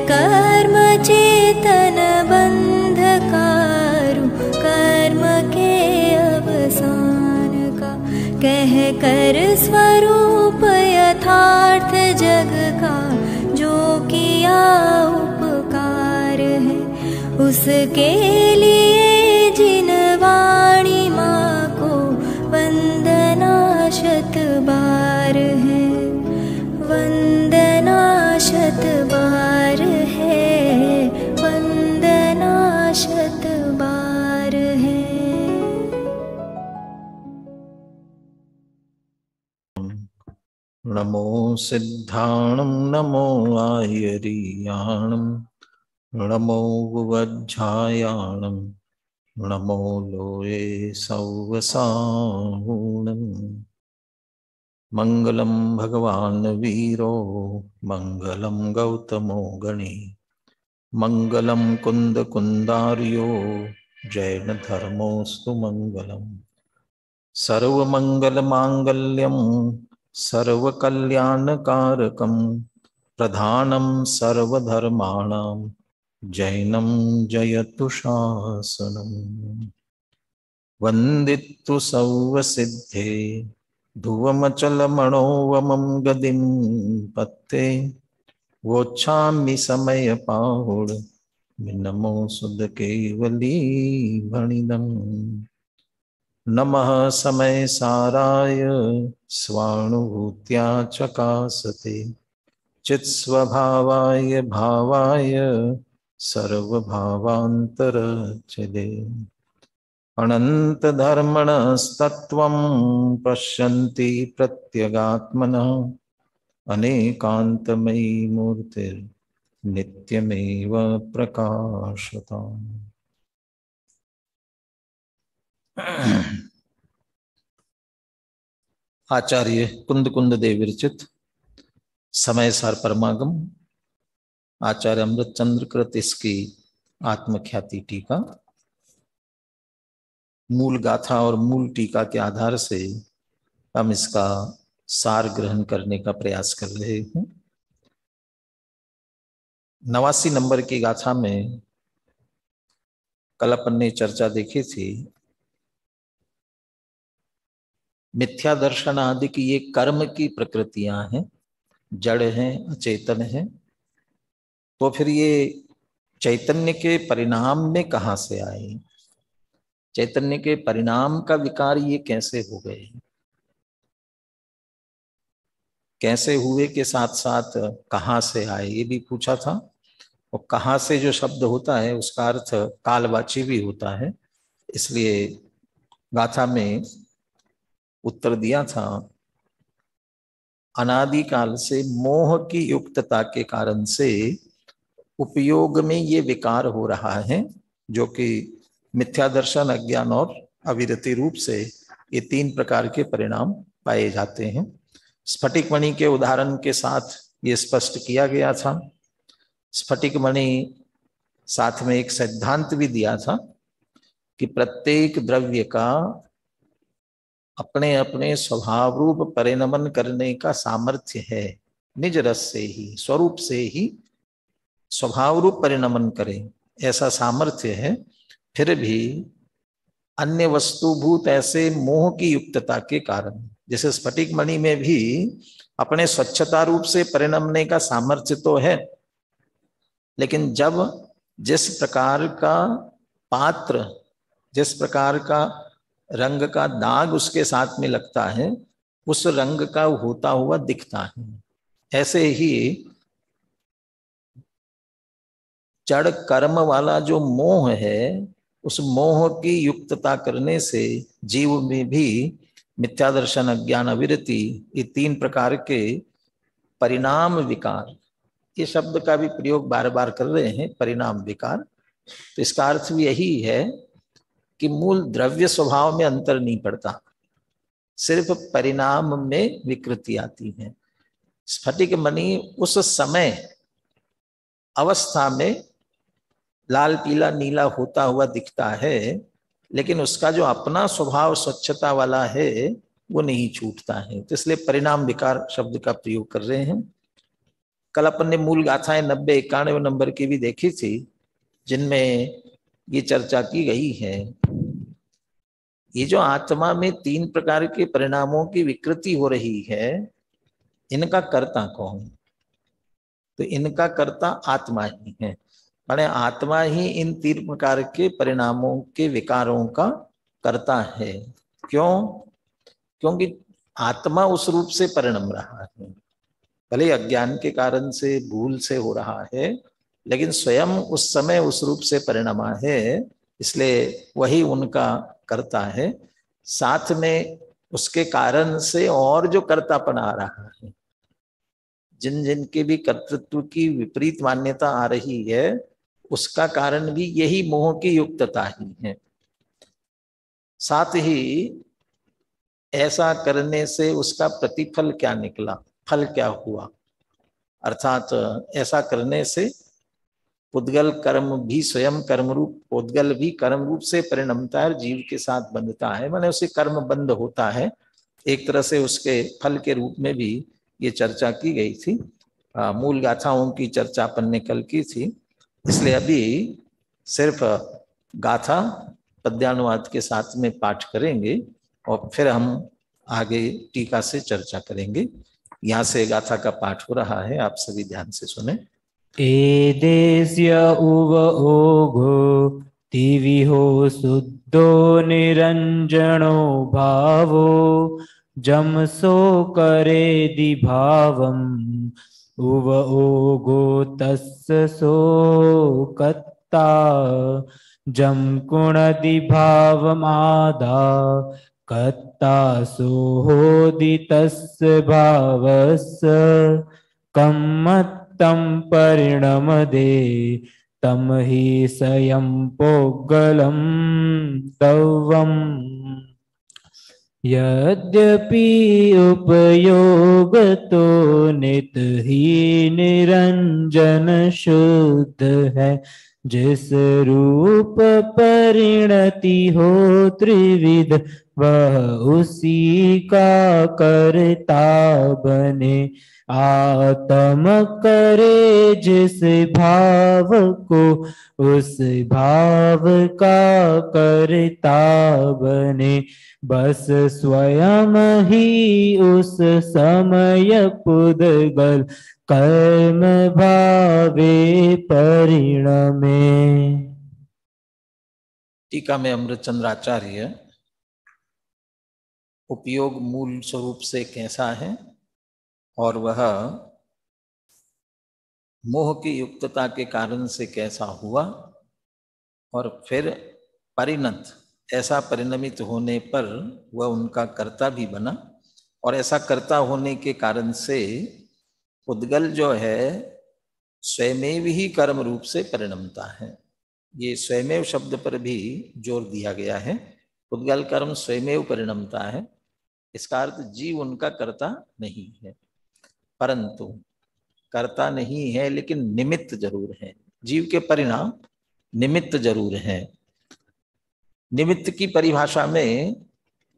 कर्म चेतन बंधकारु कर्म के अवसान का, कह कर स्वरूप यथार्थ जग का जो किया उपकार है, उसके लिए जिन वाणी माँ को वंदना शत बार है, वंदना शत बार है, वंदना शत बार है। नमो सिद्धाणं नमो आयर्याणं नमो वज्झायाणं नमो लोये सौवसाहुणम्। मंगलम भगवान वीरो मंगलम गौतमो गणी, मंगलम कुंद कुंदार्यो जैन धर्मोस्तु मंगलम। सर्वमंगल मांगल्यम सर्वकल्याणकारकम, प्रधानम सर्वधर्माणां जैनम जयतु शासनम। वंदितु सौवसिद्धे ध्रुवमचलमणोवमं गदिं पत्ते, वोच्छामि समय पाहुड नमो सुध केवली भणिदम्। नमः समय साराय स्वानुभूत्या चकासते, चित्स्वभावाय भावाय सर्वभावान्तरचले। अनंत धर्मणस्तत्त्वं पश्यन्ति प्रत्यगात्मनः, अनेकान्तमयी मूर्तिर्नित्यमेव प्रकाशताम्। आचार्य कुंद कुंद देव विरचित समय सार परमागम, आचार्य अमृतचंद्र कृत इसकी आत्मख्याति टीका, मूल गाथा और मूल टीका के आधार से हम इसका सार ग्रहण करने का प्रयास कर रहे हैं। 89 नंबर की गाथा में कल अपन ने चर्चा देखी थी, मिथ्या दर्शन आदि की ये कर्म की प्रकृतियां हैं, जड़ हैं, अचेतन हैं, तो फिर ये चैतन्य के परिणाम में कहां से आए, चैतन्य के परिणाम का विकार ये कैसे हो गए, कैसे हुए के साथ साथ कहां से आए ये भी पूछा था। और कहां से जो शब्द होता है उसका अर्थ कालवाची भी होता है, इसलिए गाथा में उत्तर दिया था, अनादि काल से मोह की युक्तता के कारण से उपयोग में ये विकार हो रहा है, जो कि मिथ्या दर्शन, अज्ञान और अविरति रूप से ये 3 प्रकार के परिणाम पाए जाते हैं। स्फटिक मणि के उदाहरण के साथ ये स्पष्ट किया गया था। स्फटिक मणि साथ में एक सिद्धांत भी दिया था कि प्रत्येक द्रव्य का अपने अपने स्वभाव रूप परिणमन करने का सामर्थ्य है, निज रस से ही, स्वरूप से ही स्वभाव रूप परिणमन करे, ऐसा सामर्थ्य है। फिर भी अन्य वस्तुभूत ऐसे मोह की युक्तता के कारण, जैसे स्फटिक मणि में भी अपने स्वच्छता रूप से परिणमने का सामर्थ्य तो है, लेकिन जब जिस प्रकार का पात्र, जिस प्रकार का रंग का दाग उसके साथ में लगता है, उस रंग का होता हुआ दिखता है। ऐसे ही जड़ कर्म वाला जो मोह है, उस मोह की युक्तता करने से जीव में भी मिथ्या दर्शन, अज्ञान, अविरति, ये 3 प्रकार के परिणाम विकार, ये शब्द का भी प्रयोग बार बार कर रहे हैं, परिणाम विकार। तो इसका अर्थ भी यही है कि मूल द्रव्य स्वभाव में अंतर नहीं पड़ता, सिर्फ परिणाम में विकृति आती है। स्फटिक मणि उस समय अवस्था में लाल, पीला, नीला होता हुआ दिखता है, लेकिन उसका जो अपना स्वभाव स्वच्छता वाला है वो नहीं छूटता है, तो इसलिए परिणाम विकार शब्द का प्रयोग कर रहे हैं। कल अपन ने मूल गाथाएं 90, 91 नंबर की भी देखी थी, जिनमें ये चर्चा की गई है। ये जो आत्मा में 3 प्रकार के परिणामों की विकृति हो रही है, इनका कर्ता कौन? तो इनका कर्ता आत्मा ही है। माने आत्मा ही इन 3 प्रकार के परिणामों के विकारों का कर्ता है। क्यों? क्योंकि आत्मा उस रूप से परिणम रहा है, भले अज्ञान के कारण से, भूल से हो रहा है, लेकिन स्वयं उस समय उस रूप से परिणमा है, इसलिए वही उनका कर्ता है। साथ में उसके कारण से और जो कर्तापन आ रहा है, जिन जिन के भी कर्तृत्व की विपरीत मान्यता आ रही है, उसका कारण भी यही मोह की युक्तता ही है। साथ ही ऐसा करने से उसका प्रतिफल क्या निकला, फल क्या हुआ, अर्थात ऐसा करने से पुद्गल कर्म भी स्वयं कर्म रूप, पुद्गल भी कर्म रूप से परिणमता है, जीव के साथ बंधता है, माने उसे कर्म बंध होता है। एक तरह से उसके फल के रूप में भी ये चर्चा की गई थी। मूल गाथाओं की चर्चा अपन ने कल की थी, इसलिए अभी सिर्फ गाथा पद्यानुवाद के साथ में पाठ करेंगे और फिर हम आगे टीका से चर्चा करेंगे। यहाँ से गाथा का पाठ हो रहा है, आप सभी ध्यान से सुने। एदेस्य उव ओघो तिविहो शुद्धो निरंजनो भावो जमसो करे दिभावम् उव ओघो तस्य सो कत्ता जम कुण दिभावमादा कत्ता सोहोदि तस्य भावस्य कम्मत् तम परिणमदे तम ही स्वयं पोगलम दवम् यद्यपि उपयोगतो नित ही निरंजन शुद्ध है, जिस रूप परिणति हो त्रिविध वह उसी का कर्ता बने। आत्म करे जिस भाव को उस भाव का कर्ता बने, बस स्वयं ही उस समय पुद्गल कर्म भावे परिणमे। टीका में अमृतचंद्राचार्य उपयोग मूल स्वरूप से कैसा है और वह मोह की युक्तता के कारण से कैसा हुआ, और फिर परिणत, ऐसा परिणमित होने पर वह उनका कर्ता भी बना, और ऐसा कर्ता होने के कारण से पुद्गल जो है स्वयमेव ही कर्म रूप से परिणमता है। ये स्वयमेव शब्द पर भी जोर दिया गया है। पुद्गल कर्म स्वयमेव परिणमता है, इसका अर्थ जीव उनका कर्ता नहीं है, परंतु कर्ता नहीं है लेकिन निमित्त जरूर है। जीव के परिणाम निमित्त जरूर है। निमित्त की परिभाषा में,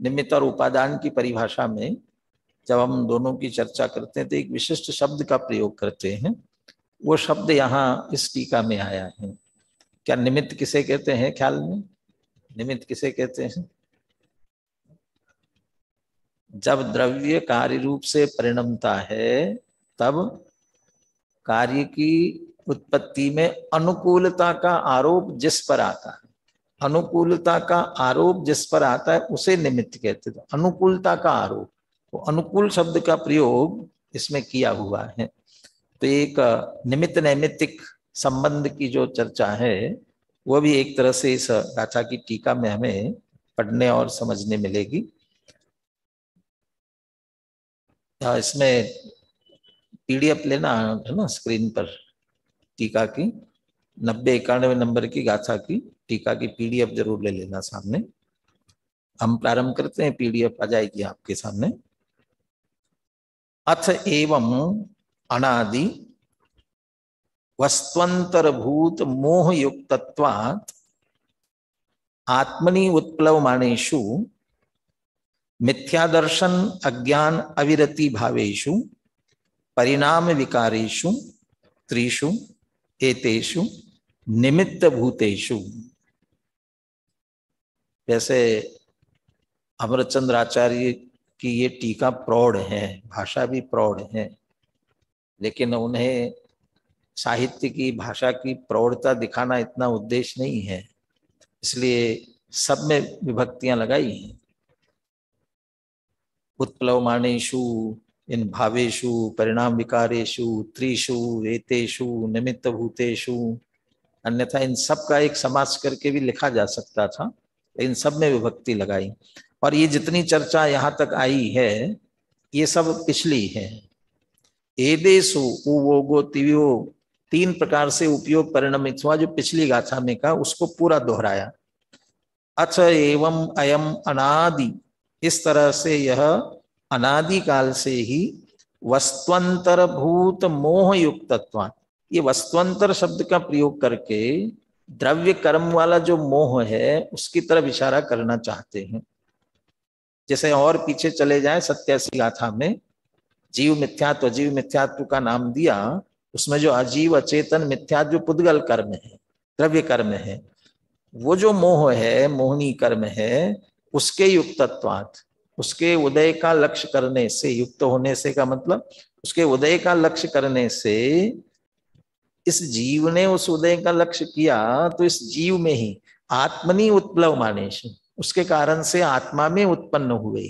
निमित्त और उपादान की परिभाषा में जब हम दोनों की चर्चा करते हैं तो एक विशिष्ट शब्द का प्रयोग करते हैं। वो शब्द यहाँ इस टीका में आया है। क्या निमित्त किसे कहते हैं ख्याल में? निमित्त किसे कहते हैं? जब द्रव्य कार्य रूप से परिणमता है तब कार्य की उत्पत्ति में अनुकूलता का आरोप जिस पर आता है, अनुकूलता का आरोप जिस पर आता है उसे निमित्त कहते हैं। अनुकूलता का आरोप, तो अनुकूल शब्द का प्रयोग इसमें किया हुआ है। तो एक निमित्त नैमित्तिक संबंध की जो चर्चा है वो भी एक तरह से इस गाथा की टीका में हमें पढ़ने और समझने मिलेगी। इसमें पीडीएफ लेना है ना, स्क्रीन पर टीका की 90, 91 नंबर की गाथा की टीका की पीडीएफ जरूर ले लेना सामने। हम प्रारंभ करते हैं, पीडीएफ आ जाएगी आपके सामने। अथ एवं अनादि वस्त्वंतरभूत मोह युक्तत्वात् आत्मनि उत्प्लवमानेषु मिथ्यादर्शन अज्ञान अविरति भावेषु परिणाम विकारेषु त्रिषु एतेषु निमित्त भूतेषु। जैसे अमरचंद्र आचार्य की ये टीका प्रौढ़ है, भाषा भी प्रौढ़ है, लेकिन उन्हें साहित्य की भाषा की प्रौढ़ता दिखाना इतना उद्देश्य नहीं है, इसलिए सब में विभक्तियां लगाई हैं। उत्प्लवमानेषु, इन भावेषु, परिणाम विकारेषु, त्रिषु एतेषु निमित्त भूतेषु। अन्यथा इन सब का एक समास करके भी लिखा जा सकता था, इन सब में विभक्ति लगाई। और ये जितनी चर्चा यहाँ तक आई है ये सब पिछली है। एदेषु उवोगो तिव्यो, 3 प्रकार से उपयोग परिणमित हुआ जो पिछली गाथा में का, उसको पूरा दोहराया। अथ एवं अयम अनादि, इस तरह से यह अनादि काल से ही वस्त्वंतर भूत मोह युक्तत्वात्, ये वस्त्वंतर शब्द का प्रयोग करके द्रव्य कर्म वाला जो मोह है उसकी तरफ इशारा करना चाहते हैं। जैसे और पीछे चले जाए 87 गाथा में जीव मिथ्यात्व, जीव मिथ्यात्व का नाम दिया, उसमें जो अजीव अचेतन मिथ्या जो पुद्गल कर्म है, द्रव्य कर्म है, वो जो मोह है, मोहनी कर्म है, उसके युक्तत्वात्, उसके उदय का लक्ष्य करने से, युक्त होने से का मतलब उसके उदय का लक्ष्य करने से, इस जीव ने उस उदय का लक्ष्य किया तो इस जीव में ही आत्मनि उत्प्लवमानेश, उसके कारण से आत्मा में उत्पन्न हुए।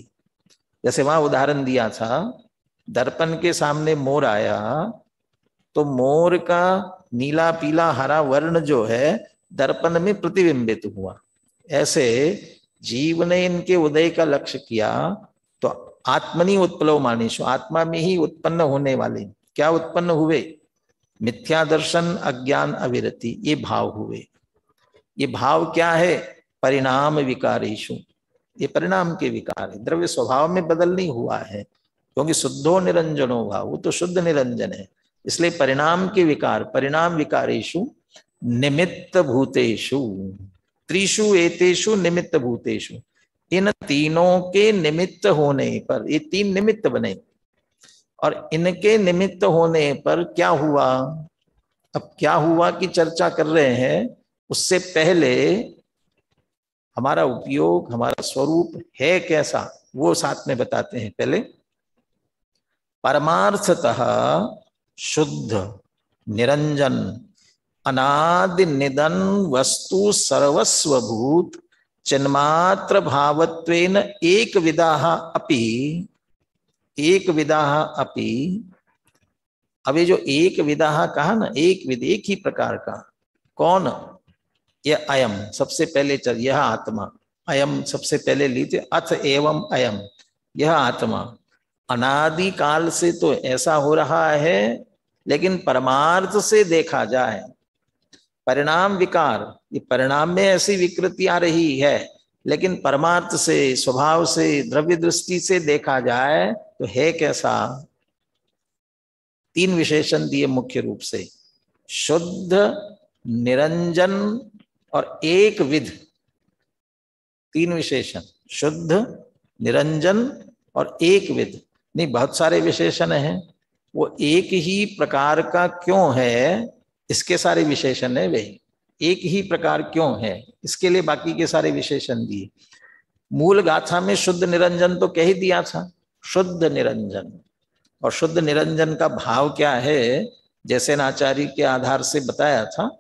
जैसे वहां उदाहरण दिया था, दर्पण के सामने मोर आया तो मोर का नीला पीला हरा वर्ण जो है दर्पण में प्रतिबिंबित हुआ। ऐसे जीव ने इनके उदय का लक्ष्य किया तो आत्मनि उत्प्लवमानेषु, आत्मा में ही उत्पन्न होने वाले क्या उत्पन्न हुए? मिथ्या दर्शन, अज्ञान, अविरति, ये भाव हुए। ये भाव क्या है? परिणाम विकारेषु, ये परिणाम के विकार है, द्रव्य स्वभाव में बदल नहीं हुआ है, क्योंकि शुद्धो निरंजनो भाव, वो तो शुद्ध निरंजन है, इसलिए परिणाम के विकार, परिणाम विकारेषु निमित्त भूतेषु, त्रिषु एतेषु निमित्त भूतेषु, इन तीनों के निमित्त होने पर, ये 3 निमित्त बने और इनके निमित्त होने पर क्या हुआ? अब क्या हुआ की चर्चा कर रहे हैं, उससे पहले हमारा उपयोग, हमारा स्वरूप है कैसा, वो साथ में बताते हैं। पहले परमार्थतः शुद्ध निरंजन अनादि निधन वस्तु सर्वस्वभूत चिन्मात्र भावत्वेन एक विदाह अपि, एक विदाह अपि, अभी जो एक विदाह कहा ना, एक विद, एक ही प्रकार का, कौन? यह अयम सबसे पहले चल, यह आत्मा, अयम सबसे पहले लीजिए, अथ एवं अयम, यह आत्मा अनादि काल से तो ऐसा हो रहा है, लेकिन परमार्थ से देखा जाए, परिणाम विकार, ये परिणाम में ऐसी विकृति आ रही है, लेकिन परमार्थ से, स्वभाव से, द्रव्य दृष्टि से देखा जाए तो है कैसा? 3 विशेषण दिए मुख्य रूप से, शुद्ध, निरंजन और एक विध। 3 विशेषण, शुद्ध, निरंजन और एक विध। नहीं, बहुत सारे विशेषण हैं, वो एक ही प्रकार का क्यों है, इसके सारे विशेषण है, वे एक ही प्रकार क्यों है, इसके लिए बाकी के सारे विशेषण दिए। मूल गाथा में शुद्ध निरंजन तो कह ही दिया था, शुद्ध निरंजन, और शुद्ध निरंजन का भाव क्या है, जैसे आचार्य के आधार से बताया था,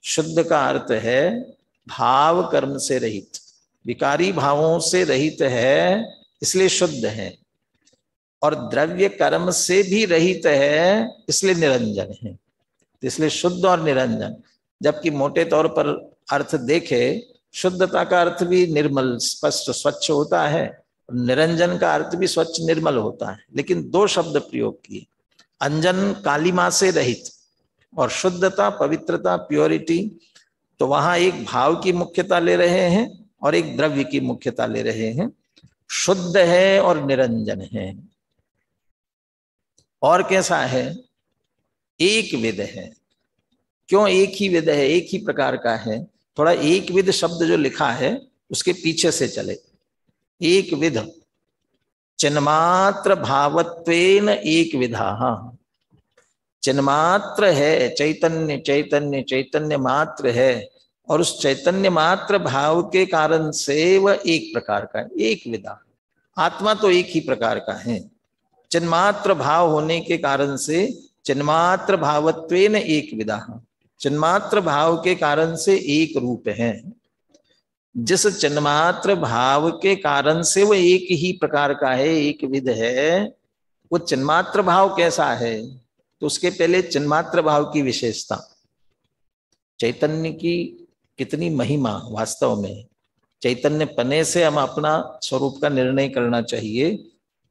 शुद्ध का अर्थ है भाव कर्म से रहित, विकारी भावों से रहित है, इसलिए शुद्ध है, और द्रव्य कर्म से भी रहित है, इसलिए निरंजन है, इसलिए शुद्ध और निरंजन। जबकि मोटे तौर पर अर्थ देखे, शुद्धता का अर्थ भी निर्मल, स्पष्ट, स्वच्छ होता है, निरंजन का अर्थ भी स्वच्छ, निर्मल होता है, लेकिन 2 शब्द प्रयोग किए, अंजन कालिमा से रहित और शुद्धता, पवित्रता, प्योरिटी। तो वहां एक भाव की मुख्यता ले रहे हैं और एक द्रव्य की मुख्यता ले रहे हैं, शुद्ध है और निरंजन है। और कैसा है? एक विध है। क्यों एक ही विध है, एक ही प्रकार का है? थोड़ा एक विध शब्द जो लिखा है उसके पीछे से चले। एक विध, चिन्मात्र भावत्वेन एक विधा, चिन्मात्र है, चैतन्य चैतन्य चैतन्य मात्र है, और उस चैतन्य मात्र भाव के कारण से वह एक प्रकार का है, एक विदा। आत्मा तो एक ही प्रकार का है, चिन्मात्र भाव होने के कारण से चिन्मात्र भावत्वेन एक विदा, चिन्मात्र भाव के कारण से एक रूप है। जिस चिन्मात्र भाव के कारण से वह एक ही प्रकार का है, एक विध है, वो चिन्मात्र भाव कैसा है? तो उसके पहले चिन्मात्र भाव की विशेषता, चैतन्य की कितनी महिमा। वास्तव में चैतन्य पने से हम अपना स्वरूप का निर्णय करना चाहिए।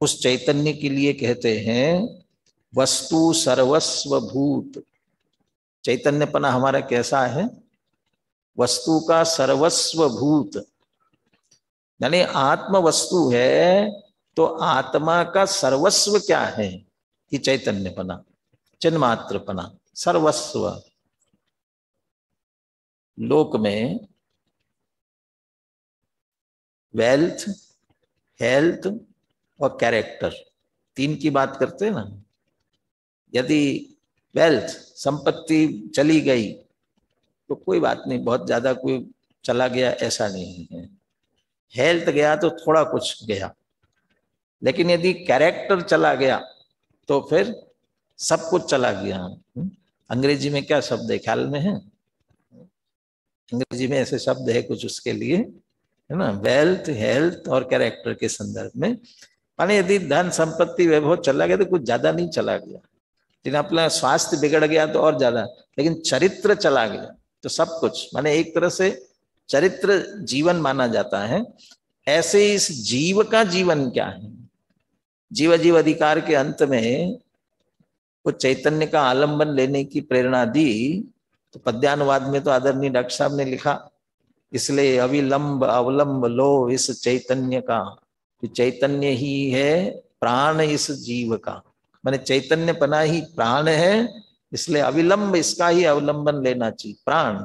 उस चैतन्य के लिए कहते हैं वस्तु सर्वस्व भूत। चैतन्यपना हमारा कैसा है? वस्तु का सर्वस्व भूत, यानी आत्म वस्तु है तो आत्मा का सर्वस्व क्या है? कि चैतन्यपना, चिन्मात्रपना, सर्वस्व। लोक में वेल्थ, हेल्थ और कैरेक्टर, तीन की बात करते हैं ना। यदि वेल्थ, संपत्ति चली गई तो कोई बात नहीं, बहुत ज्यादा कोई चला गया ऐसा नहीं है। हेल्थ गया तो थोड़ा कुछ गया, लेकिन यदि कैरेक्टर चला गया तो फिर सब कुछ चला गया। अंग्रेजी में क्या शब्द है, ख्याल में है? अंग्रेजी में ऐसे शब्द है कुछ उसके लिए, है ना, वेल्थ, हेल्थ और कैरेक्टर के संदर्भ में। माने यदि धन संपत्ति वैभव चला गया तो कुछ ज्यादा नहीं चला गया, लेकिन अपना स्वास्थ्य बिगड़ गया तो और ज्यादा, लेकिन चरित्र चला गया तो सब कुछ, माने एक तरह से चरित्र जीवन माना जाता है। ऐसे इस जीव का जीवन क्या है? जीव जीव अधिकार के अंत में वो चैतन्य का आलंबन लेने की प्रेरणा दी। तो पद्यानुवाद में तो आदरणीय डॉक्टर साहब ने लिखा, इसलिए अविलंब अवलंब लो इस चैतन्य का, चैतन्य ही है प्राण इस जीव का। माने चैतन्य पना ही प्राण है, इसलिए अविलंब इसका ही अवलंबन लेना चाहिए। प्राण,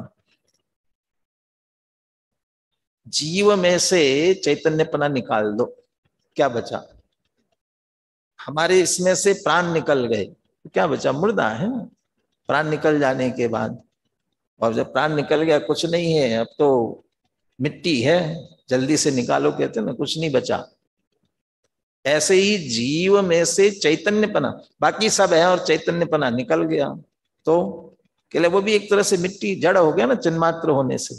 जीव में से चैतन्यपना निकाल दो, क्या बचा? हमारे इसमें से प्राण निकल गए, क्या बचा? मुर्दा है ना। प्राण निकल जाने के बाद, और जब प्राण निकल गया कुछ नहीं है, अब तो मिट्टी है, जल्दी से निकालो कहते हैं ना, कुछ नहीं बचा। ऐसे ही जीव में से चैतन्यपना, बाकी सब है और चैतन्यपना निकल गया तो कहले वो भी एक तरह से मिट्टी, जड़ हो गया ना चिन्मात्र होने से।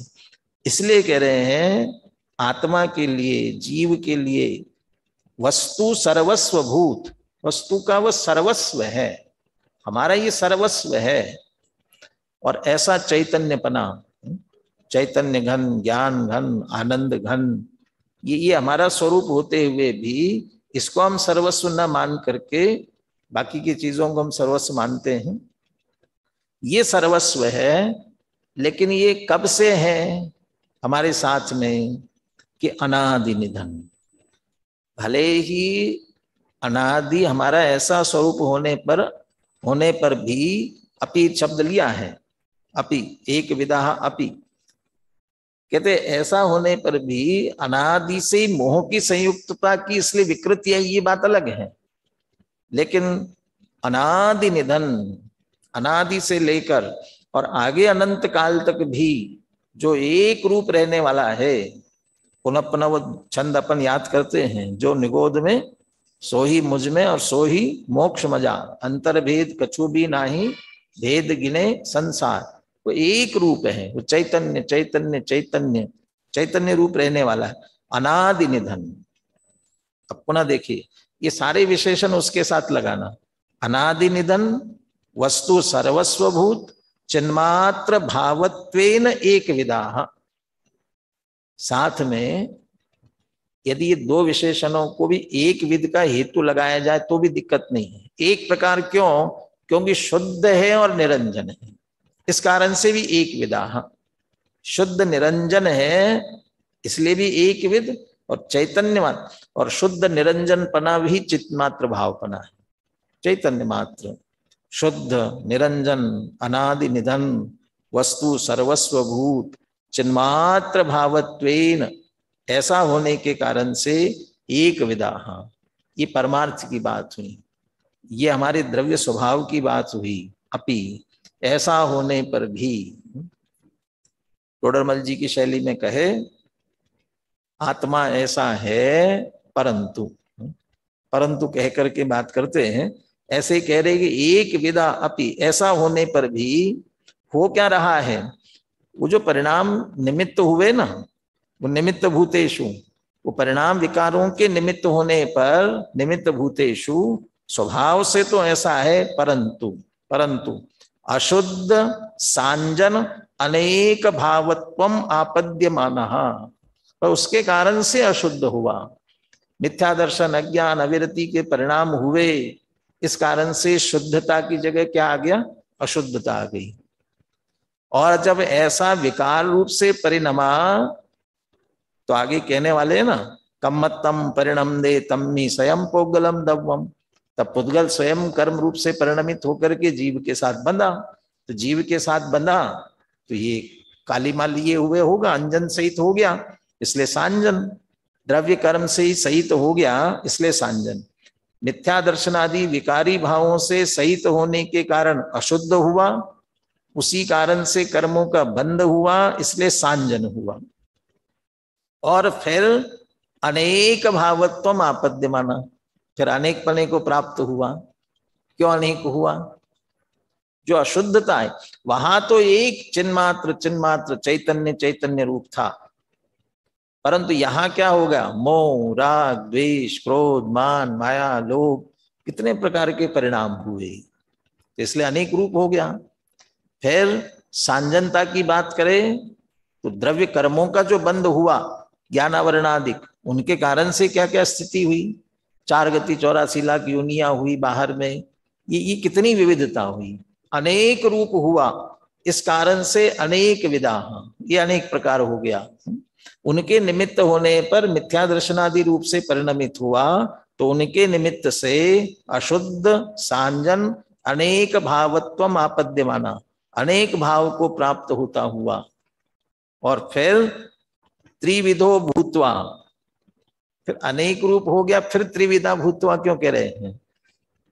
इसलिए कह रहे हैं आत्मा के लिए, जीव के लिए वस्तु सर्वस्व भूत, वस्तु का वह सर्वस्व है, हमारा ये सर्वस्व है। और ऐसा चैतन्यपना, चैतन्य घन, ज्ञान घन, आनंद घन, ये हमारा स्वरूप होते हुए भी इसको हम सर्वस्व न मान करके बाकी की चीजों को हम सर्वस्व मानते हैं। ये सर्वस्व है, लेकिन ये कब से है हमारे साथ में? कि अनादि निधन। भले ही अनादि हमारा ऐसा स्वरूप होने पर भी अपि शब्द लिया है, अपि एक विदा अपि, कहते ऐसा होने पर भी अनादि से मोह की संयुक्तता की इसलिए विकृति है, ये बात अलग है। लेकिन अनादि निधन, अनादि से लेकर और आगे अनंत काल तक भी जो एक रूप रहने वाला है, पुनः पुनः वो छंद अपन याद करते हैं, जो निगोद में सो ही मुझ में और सो ही मोक्ष मजा, अंतर भेद कछु भी नाही, भेद गिने संसार। वो एक रूप है, वो चैतन्य चैतन्य चैतन्य चैतन्य रूप रहने वाला है, अनादि निधन। अब पुनः देखिए ये सारे विशेषण उसके साथ लगाना, अनादि निधन, वस्तु सर्वस्वभूत, चिन्मात्र भावत्वेन एक विदा। साथ में यदि ये दो विशेषणों को भी एक विद का हेतु लगाया जाए तो भी दिक्कत नहीं है। एक प्रकार क्यों? क्योंकि शुद्ध है और निरंजन है, इस कारण से भी एक विदा। शुद्ध निरंजन है इसलिए भी एक विद, और चैतन्य मात्र और शुद्ध निरंजन पना भी चित्मात्र भावपना है। चैतन्य मात्र, शुद्ध, निरंजन, अनादि निधन, वस्तु सर्वस्वभूत, चिन्मात्र भावत्वेन, ऐसा होने के कारण से एक विदा। ये परमार्थ की बात हुई, ये हमारे द्रव्य स्वभाव की बात हुई, अपि, ऐसा होने पर भी, टोडरमल जी की शैली में कहे, आत्मा ऐसा है परंतु, परंतु कह करके बात करते हैं, ऐसे कह रहे कि एक विदा अपि, ऐसा होने पर भी हो क्या रहा है, वो जो परिणाम निमित्त हुए ना, वो निमित्त भूतेषु, वो परिणाम विकारों के निमित्त होने पर निमित्त भूतेषु स्वभाव से तो ऐसा है, परंतु परंतु अशुद्ध सांजन अनेक भावत्वम आपद्यमानः, पर उसके कारण से अशुद्ध हुआ, मिथ्या दर्शन अज्ञान अविरति के परिणाम हुए, इस कारण से शुद्धता की जगह क्या आ गया, अशुद्धता आ गई। और जब ऐसा विकार रूप से परिणमा, तो आगे कहने वाले ना, कम्मत्तम परिणम दे तम्मी स्वयं पोगलम दव्वम, तब पुद्गल स्वयं कर्म रूप से परिणमित होकर के जीव के साथ बंधा, तो जीव के साथ बंधा तो ये काली माल लिए हुए होगा, अंजन सहित हो गया, इसलिए सांजन, द्रव्य कर्म से ही सहित हो गया, इसलिए सांजन। मिथ्या दर्शन आदि विकारी भावों से सहित होने के कारण अशुद्ध हुआ, उसी कारण से कर्मों का बंध हुआ, इसलिए सांजन हुआ। और फिर अनेक भावत्वम आपद्यमाना, फिर अनेक पने को प्राप्त हुआ। क्यों अनेक हुआ, जो अशुद्धता है वहां तो एक चिन्मात्र चैतन्य चैतन्य रूप था, परंतु यहां क्या हो गया, मोह राग द्वेष क्रोध मान माया लोभ, कितने प्रकार के परिणाम हुए, इसलिए अनेक रूप हो गया। फिर सांजनता की बात करें तो द्रव्य कर्मों का जो बंध हुआ, ज्ञानावरणादिक, उनके कारण से क्या क्या स्थिति हुई, 4 गति 84 लाख योनियां हुई बाहर में, ये कितनी विविधता हुई, अनेक रूप हुआ, इस कारण से अनेक विधा, ये अनेक प्रकार हो गया। उनके निमित्त होने पर मिथ्या दर्शनादि रूप से परिणमित हुआ, तो उनके निमित्त से अशुद्ध सांजन अनेक भावत्वम आपद्यमाना, अनेक भाव को प्राप्त होता हुआ। और फिर त्रिविधो भूत्वा, फिर अनेक रूप हो गया, फिर त्रिविधा भूत्वा क्यों कह रहे हैं,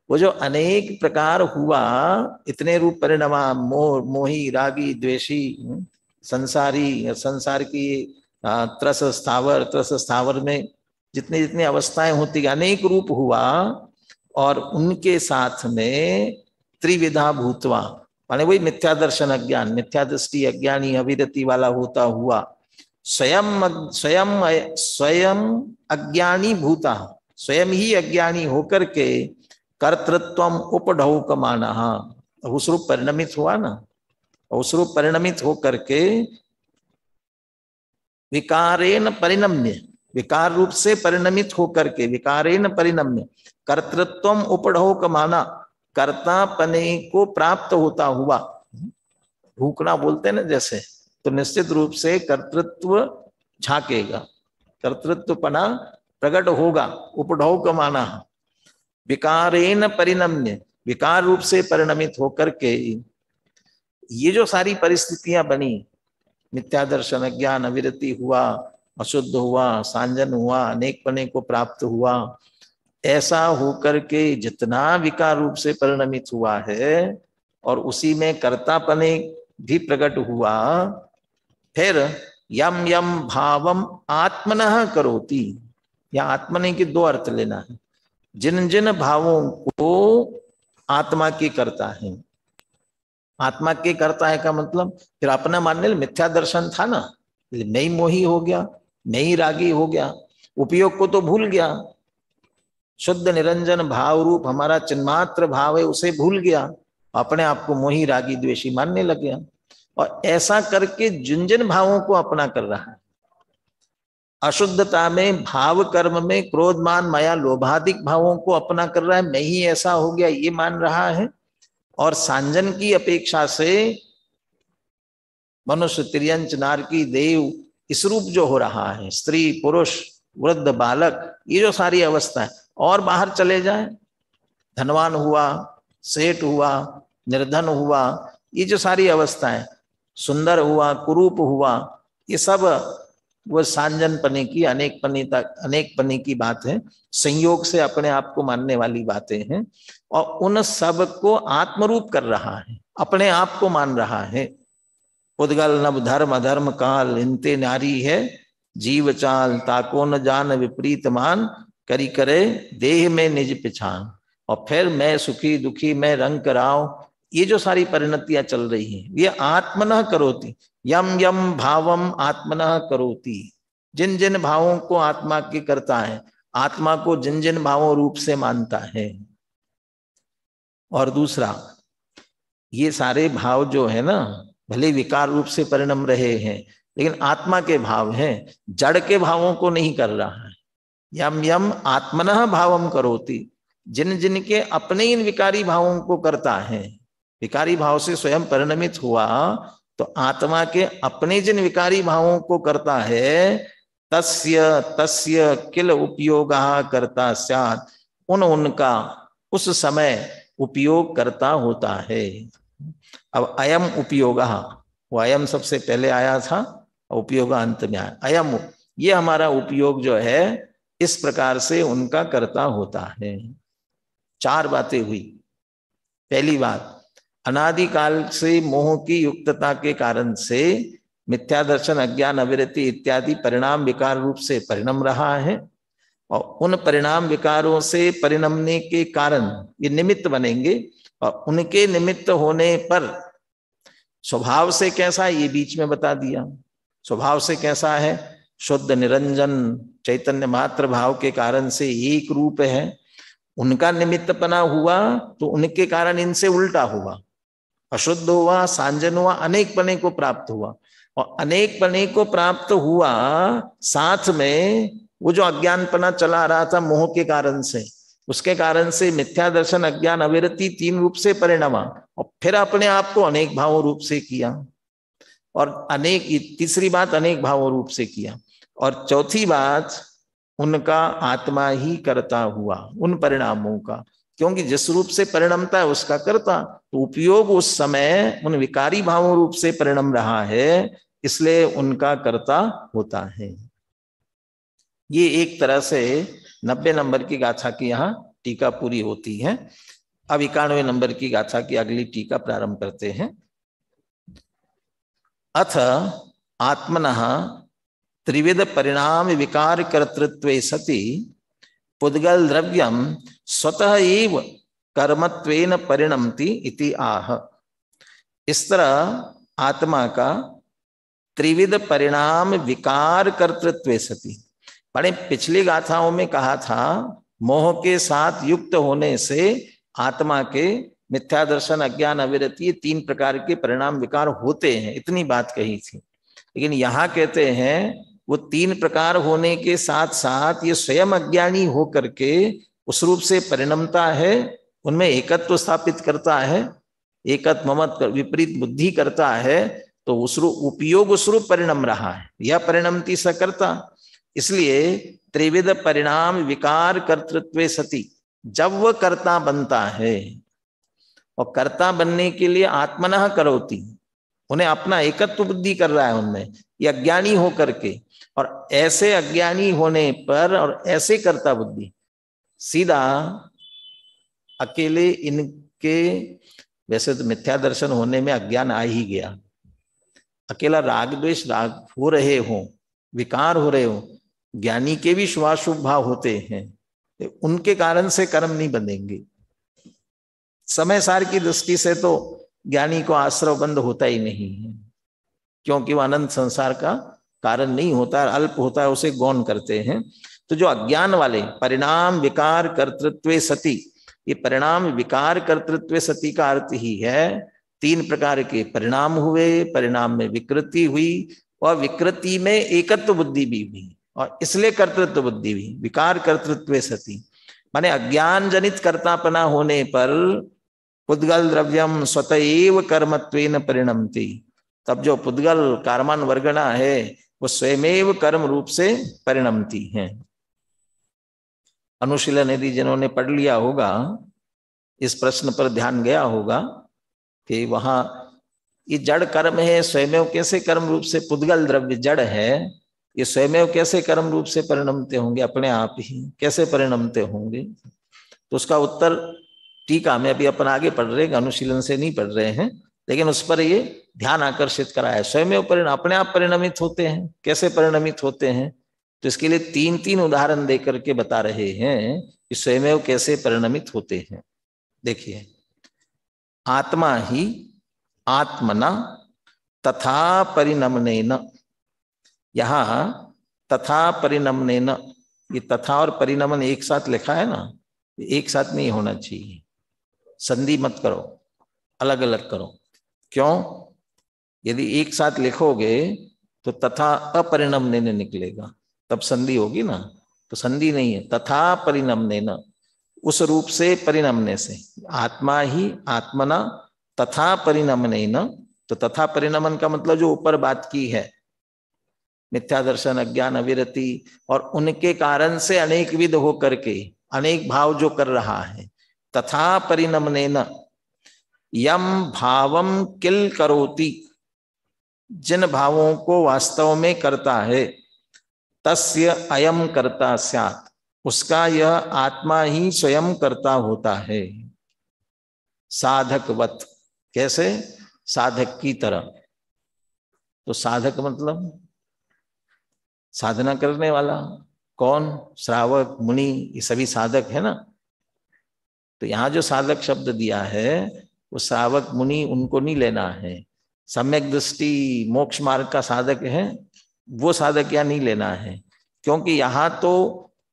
वो जो अनेक प्रकार हुआ, इतने रूप परिणमा, मोही रागी द्वेषी संसारी, संसार की त्रस स्थावर में जितनी जितनी अवस्थाएं होती, अनेक रूप हुआ, और उनके साथ में त्रिविधा भूतवा, माने वही मिथ्या दर्शन अज्ञान, मिथ्या दृष्टि अज्ञानी अविरति वाला होता हुआ, स्वयं स्वयं स्वयं अज्ञानी भूता, स्वयं ही अज्ञानी होकर के कर्तृत्वम उपढौकमाना, उस रूप परिणमित हुआ ना, उस रूप परिणमित होकर के विकारेण परिणम्य, विकार रूप से परिणमित होकर के विकारेण परिणम्य, कर्तृत्वम उपढौकमाना, कर्तापने को प्राप्त होता हुआ, भूखना बोलते हैं ना जैसे, तो निश्चित रूप से कर्तृत्व झांकेगा, कर्तृत्वपना प्रकट होगा, उपढौकमाना, विकारेण परिणम्य, विकार रूप से परिणमित होकर के ये जो सारी परिस्थितियां बनी, मिथ्या दर्शन अज्ञान अविरति हुआ, अशुद्ध हुआ, सांजन हुआ, अनेक पने को प्राप्त हुआ, ऐसा होकर के जितना विकार रूप से परिणमित हुआ है, और उसी में कर्तापने भी प्रकट हुआ, फिर यम यम भावम आत्मनः करोति, या आत्मने के 2 अर्थ लेना है, जिन जिन भावों को आत्मा की करता है, आत्मा के करता है का मतलब फिर अपना मानने, मिथ्या दर्शन था ना, मैं ही मोही हो गया, मैं ही रागी हो गया, उपयोग को तो भूल गया, शुद्ध निरंजन भाव रूप हमारा चिन्मात्र भाव है, उसे भूल गया, अपने आप को मोही रागी द्वेषी मानने लग गया, और ऐसा करके जिन जिन भावों को अपना कर रहा है, अशुद्धता में भाव कर्म में क्रोध मान माया लोभादिक भावों को अपना कर रहा है, मैं ही ऐसा हो गया ये मान रहा है, और सांजन की अपेक्षा से मनुष्य तिर्यंच नारकी देव इस रूप जो हो रहा है, स्त्री पुरुष वृद्ध बालक, ये जो सारी अवस्था है, और बाहर चले जाए, धनवान हुआ, सेठ हुआ, निर्धन हुआ, ये जो सारी अवस्था है, सुंदर हुआ, कुरूप हुआ, ये सब वो सांजन पने की, अनेक पने की बात है, संयोग से अपने आप को मानने वाली बातें हैं। और उन सब को आत्मरूप कर रहा है, अपने आप को मान रहा है। पुद्गल नभ धर्म अधर्म काल, इनते नारी है जीव चाल, ताको न जान विपरीत मान, करी करे देह में निज पिछान। और फिर मैं सुखी दुखी, मैं रंग कराओ, ये जो सारी परिणतियां चल रही हैं, ये आत्मनः करोति, यम यम भावम आत्मनः करोति। जिन जिन भावों को आत्मा के करता है, आत्मा को जिन जिन भावों रूप से मानता है। और दूसरा, ये सारे भाव जो है ना, भले विकार रूप से परिणम रहे हैं, लेकिन आत्मा के भाव हैं, जड़ के भावों को नहीं कर रहा है। यम यम आत्मनः भावम करोति, जिन जिन के अपने इन विकारी भावों को करता है, विकारी भाव से स्वयं परिणमित हुआ, तो आत्मा के अपने जिन विकारी भावों को करता है, तस्य तस्य किल उपयोगः कर्ता स्यात्, उनका उस समय उपयोग करता होता है। अब अयम उपयोगः, वो अयम सबसे पहले आया था, उपयोग अंत में आया। अयम, ये हमारा उपयोग जो है इस प्रकार से उनका करता होता है। 4 बातें हुई। पहली बात, अनादिकाल से मोह की युक्तता के कारण से मिथ्या दर्शन, अज्ञान, अविरति इत्यादि परिणाम विकार रूप से परिणम रहा है। और उन परिणाम विकारों से परिणमने के कारण ये निमित्त बनेंगे, और उनके निमित्त होने पर स्वभाव से कैसा, ये बीच में बता दिया। स्वभाव से कैसा है, शुद्ध निरंजन चैतन्य मात्र भाव के कारण से एक रूप है। उनका निमित्तपना हुआ तो उनके कारण इनसे उल्टा हुआ, अशुद्ध हुआ, सांजन हुआ, अनेक पने को प्राप्त हुआ। और अनेक पने को प्राप्त हुआ, साथ में वो जो अज्ञानपना चला रहा था मोह के कारण से, उसके कारण से मिथ्या दर्शन, अज्ञान, अविरति 3 रूप से परिणमा, और फिर अपने आप को अनेक भावों रूप से किया। और तीसरी बात, अनेक भावों रूप से किया। और चौथी बात, उनका आत्मा ही करता हुआ उन परिणामों का, क्योंकि जिस रूप से परिणमता है उसका करता, तो उपयोग उस समय उन विकारी भावों रूप से परिणम रहा है, इसलिए उनका करता होता है। ये एक तरह से 90 नंबर की गाथा की यहाँ टीका पूरी होती है। अब 91 नंबर की गाथा की अगली टीका प्रारंभ करते हैं। अथ आत्मनः त्रिविध परिणाम विकार कर्तृत्वे सति पुद्गल द्रव्यम स्वतः एव कर्मत्वेन परिणमति इति आह। इस तरह आत्मा का त्रिविध परिणाम विकार कर्तृत्वे सति, बड़े पिछली गाथाओं में कहा था मोह के साथ युक्त होने से आत्मा के मिथ्या दर्शन, अज्ञान, अविरति 3 प्रकार के परिणाम विकार होते हैं, इतनी बात कही थी। लेकिन यहाँ कहते हैं वो 3 प्रकार होने के साथ साथ ये स्वयं अज्ञानी होकर के उस रूप से परिणमता है, उनमें एकत्व स्थापित करता है, एकत्व ममत विपरीत बुद्धि करता है, तो उस रूप उपयोग उस रूप परिणम रहा है, यह परिणमति सकर्ता। इसलिए त्रिविध परिणाम विकार कर्तृत्वे सति, जब वह कर्ता बनता है, और कर्ता बनने के लिए आत्मनः करोति, उन्हें अपना एकत्व बुद्धि कर रहा है उनमें, ये अज्ञानी होकर के, और ऐसे अज्ञानी होने पर और ऐसे कर्ता बुद्धि, सीधा अकेले इनके, वैसे तो मिथ्या दर्शन होने में अज्ञान आ ही गया, अकेला राग द्वेष राग हो रहे हो, विकार हो रहे हो, ज्ञानी के भी शुभाशुभ भाव होते हैं, उनके कारण से कर्म नहीं बनेंगे। समय सार की दृष्टि से तो ज्ञानी को आश्रव बंद होता ही नहीं है, क्योंकि वह अनंत संसार का कारण नहीं होता है, अल्प होता है, उसे गौण करते हैं। तो जो अज्ञान वाले परिणाम विकार कर्तृत्वे सति, ये परिणाम विकार कर्तृत्वे सति का अर्थ ही है 3 प्रकार के परिणाम हुए, परिणाम में विकृति हुई, और विकृति में एकत्व बुद्धि भी हुई, और इसलिए कर्तृत्व बुद्धि हुई। विकार कर्तृत्वे सति माने अज्ञान जनित कर्तापना होने पर पुद्गल द्रव्यम स्वतः एव कर्मत्वेन परिणमति, तब जो पुद्गल कार्मान वर्गणा है वो स्वयमेव कर्म रूप से परिणमती है। अनुशीलन यदि जिन्होंने पढ़ लिया होगा, इस प्रश्न पर ध्यान गया होगा कि वहां ये जड़ कर्म है, स्वयमेव कैसे कर्म रूप से, पुद्गल द्रव्य जड़ है, ये स्वयं कैसे कर्म रूप से परिणमते होंगे, अपने आप ही कैसे परिणमते होंगे? तो उसका उत्तर टीका में अभी अपन आगे पढ़ रहे हैं, अनुशीलन से नहीं पढ़ रहे हैं, लेकिन उस पर ये ध्यान आकर्षित कराया। स्वयं परिणाम अपने आप परिणमित होते हैं, कैसे परिणमित होते हैं? तो इसके लिए तीन तीन उदाहरण देकर के बता रहे हैं कि स्वयं कैसे परिणमित होते हैं। देखिए, आत्मा ही आत्मना तथा परिणमनेन, यहां तथा परिणमनेन, ये तथा और परिणमन एक साथ लिखा है ना, एक साथ नहीं होना चाहिए, संधि मत करो, अलग अलग करो। क्यों? यदि एक साथ लिखोगे तो तथा अपरिणमनेन निकलेगा, तब संधि होगी ना, तो संधि नहीं है। तथा परिणमनेन, उस रूप से परिणमने से, आत्मा ही आत्मना तथा परिणमनेन, तो तथा परिणमन का मतलब जो ऊपर बात की है, मिथ्या दर्शन, अज्ञान, अविरति, और उनके कारण से अनेक विध होकर के अनेक भाव जो कर रहा है, तथा परिणमनेन यम भावम किल करोति, जिन भावों को वास्तव में करता है, तस्य अयम कर्ता स्यात्, उसका यह आत्मा ही स्वयं कर्ता होता है। साधकवत, कैसे? साधक की तरह। तो साधक मतलब साधना करने वाला, कौन? श्रावक, मुनि, ये सभी साधक है ना। तो यहां जो साधक शब्द दिया है वो श्रावक, मुनि, उनको नहीं लेना है। सम्यक दृष्टि मोक्ष मार्ग का साधक है, वो साधक या नहीं लेना है, क्योंकि यहां तो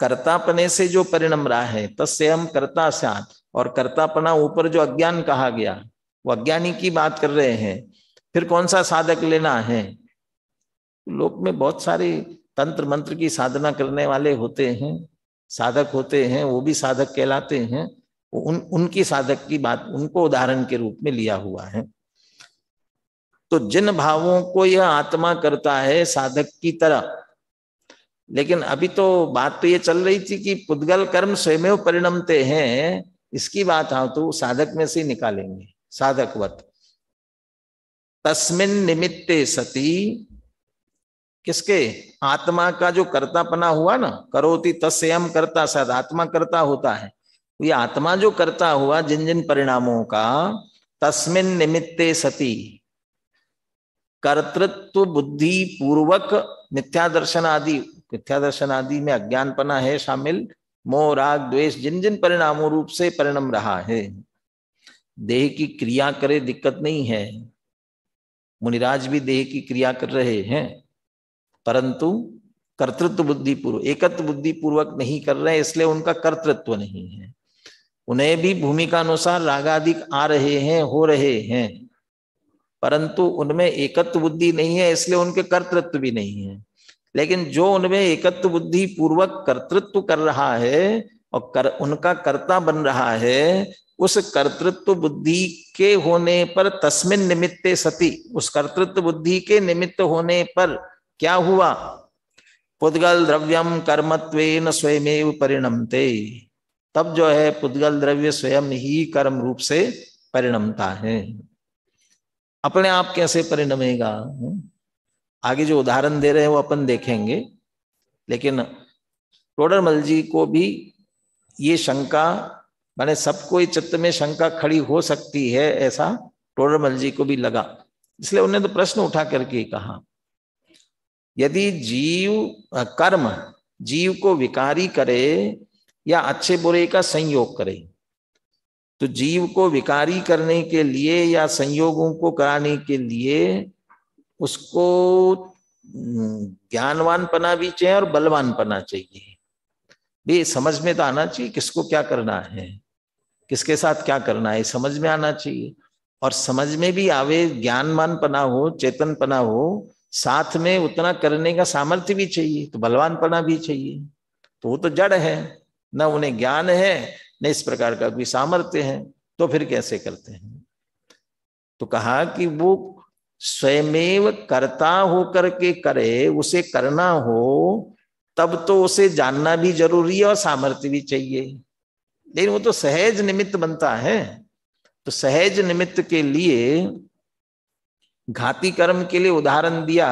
कर्तापने से जो परिणम रहा है, तस्य हम कर्ता स्यात्, और कर्तापना ऊपर जो अज्ञान कहा गया, वो अज्ञानी की बात कर रहे हैं। फिर कौन सा साधक लेना है? लोक में बहुत सारे तंत्र मंत्र की साधना करने वाले होते हैं, साधक होते हैं, वो भी साधक कहलाते हैं। उनकी साधक की बात, उनको उदाहरण के रूप में लिया हुआ है। तो जिन भावों को यह आत्मा करता है साधक की तरह, लेकिन अभी तो बात तो ये चल रही थी कि पुद्गल कर्म स्वयं परिणमते हैं, इसकी बात हाँ तो साधक में से निकालेंगे। साधकवत तस्मिन निमित्ते सती, किसके? आत्मा का जो कर्तापना हुआ ना, करोति तस्यम कर्ता सद, आत्मा कर्ता होता है। ये आत्मा जो कर्ता हुआ जिन जिन परिणामों का, तस्मिन निमित्ते सती, कर्तृत्व बुद्धि पूर्वक मिथ्या दर्शन आदि, मिथ्या दर्शन आदि में अज्ञानपना है शामिल, मोह राग द्वेष, जिन जिन परिणामों रूप से परिणम रहा है। देह की क्रिया करे दिक्कत नहीं है, मुनिराज भी देह की क्रिया कर रहे हैं, परंतु कर्तृत्व बुद्धि पूर्वक, एकत्व बुद्धि पूर्वक नहीं कर रहे, इसलिए उनका कर्तृत्व नहीं है। उन्हें भी भूमिका अनुसार रागादिक आ रहे हैं, हो रहे हैं, परंतु उनमें एकत्व बुद्धि नहीं है, इसलिए उनके कर्तृत्व भी नहीं है। लेकिन जो उनमें एकत्व बुद्धि पूर्वक कर्तृत्व कर रहा है और उनका कर्ता बन रहा है, उस कर्तृत्व बुद्धि के होने पर तस्मिन निमित्ते सति, उस कर्तृत्व बुद्धि के निमित्त होने पर क्या हुआ? पुद्गल द्रव्यम कर्मत्वेन स्वयमेव परिणमते, तब जो है पुद्गल द्रव्य स्वयं ही कर्म रूप से परिणमता है। अपने आप कैसे परिणमेगा? आगे जो उदाहरण दे रहे हैं वो अपन देखेंगे, लेकिन टोडरमल जी को भी ये शंका, माने सबको चित्त में शंका खड़ी हो सकती है, ऐसा टोडरमल जी को भी लगा, इसलिए उन्होंने तो प्रश्न उठा करके कहा, यदि जीव कर्म जीव को विकारी करे या अच्छे बुरे का संयोग करे, तो जीव को विकारी करने के लिए या संयोगों को कराने के लिए उसको ज्ञानवान पना भी चाहिए और बलवान पना चाहिए। भी समझ में तो आना चाहिए किसको क्या करना है, किसके साथ क्या करना है, समझ में आना चाहिए। और समझ में भी आवे, ज्ञानवान पना हो, चेतन पना हो, साथ में उतना करने का सामर्थ्य भी चाहिए, तो बलवान पना भी चाहिए। तो वो तो जड़ है, न उन्हें ज्ञान है न इस प्रकार का कोई सामर्थ्य है, तो फिर कैसे करते हैं? तो कहा कि वो स्वयमेव कर्ता होकर के करे, उसे करना हो तब तो उसे जानना भी जरूरी है और सामर्थ्य भी चाहिए, लेकिन वो तो सहज निमित्त बनता है। तो सहज निमित्त के लिए घाती कर्म के लिए उदाहरण दिया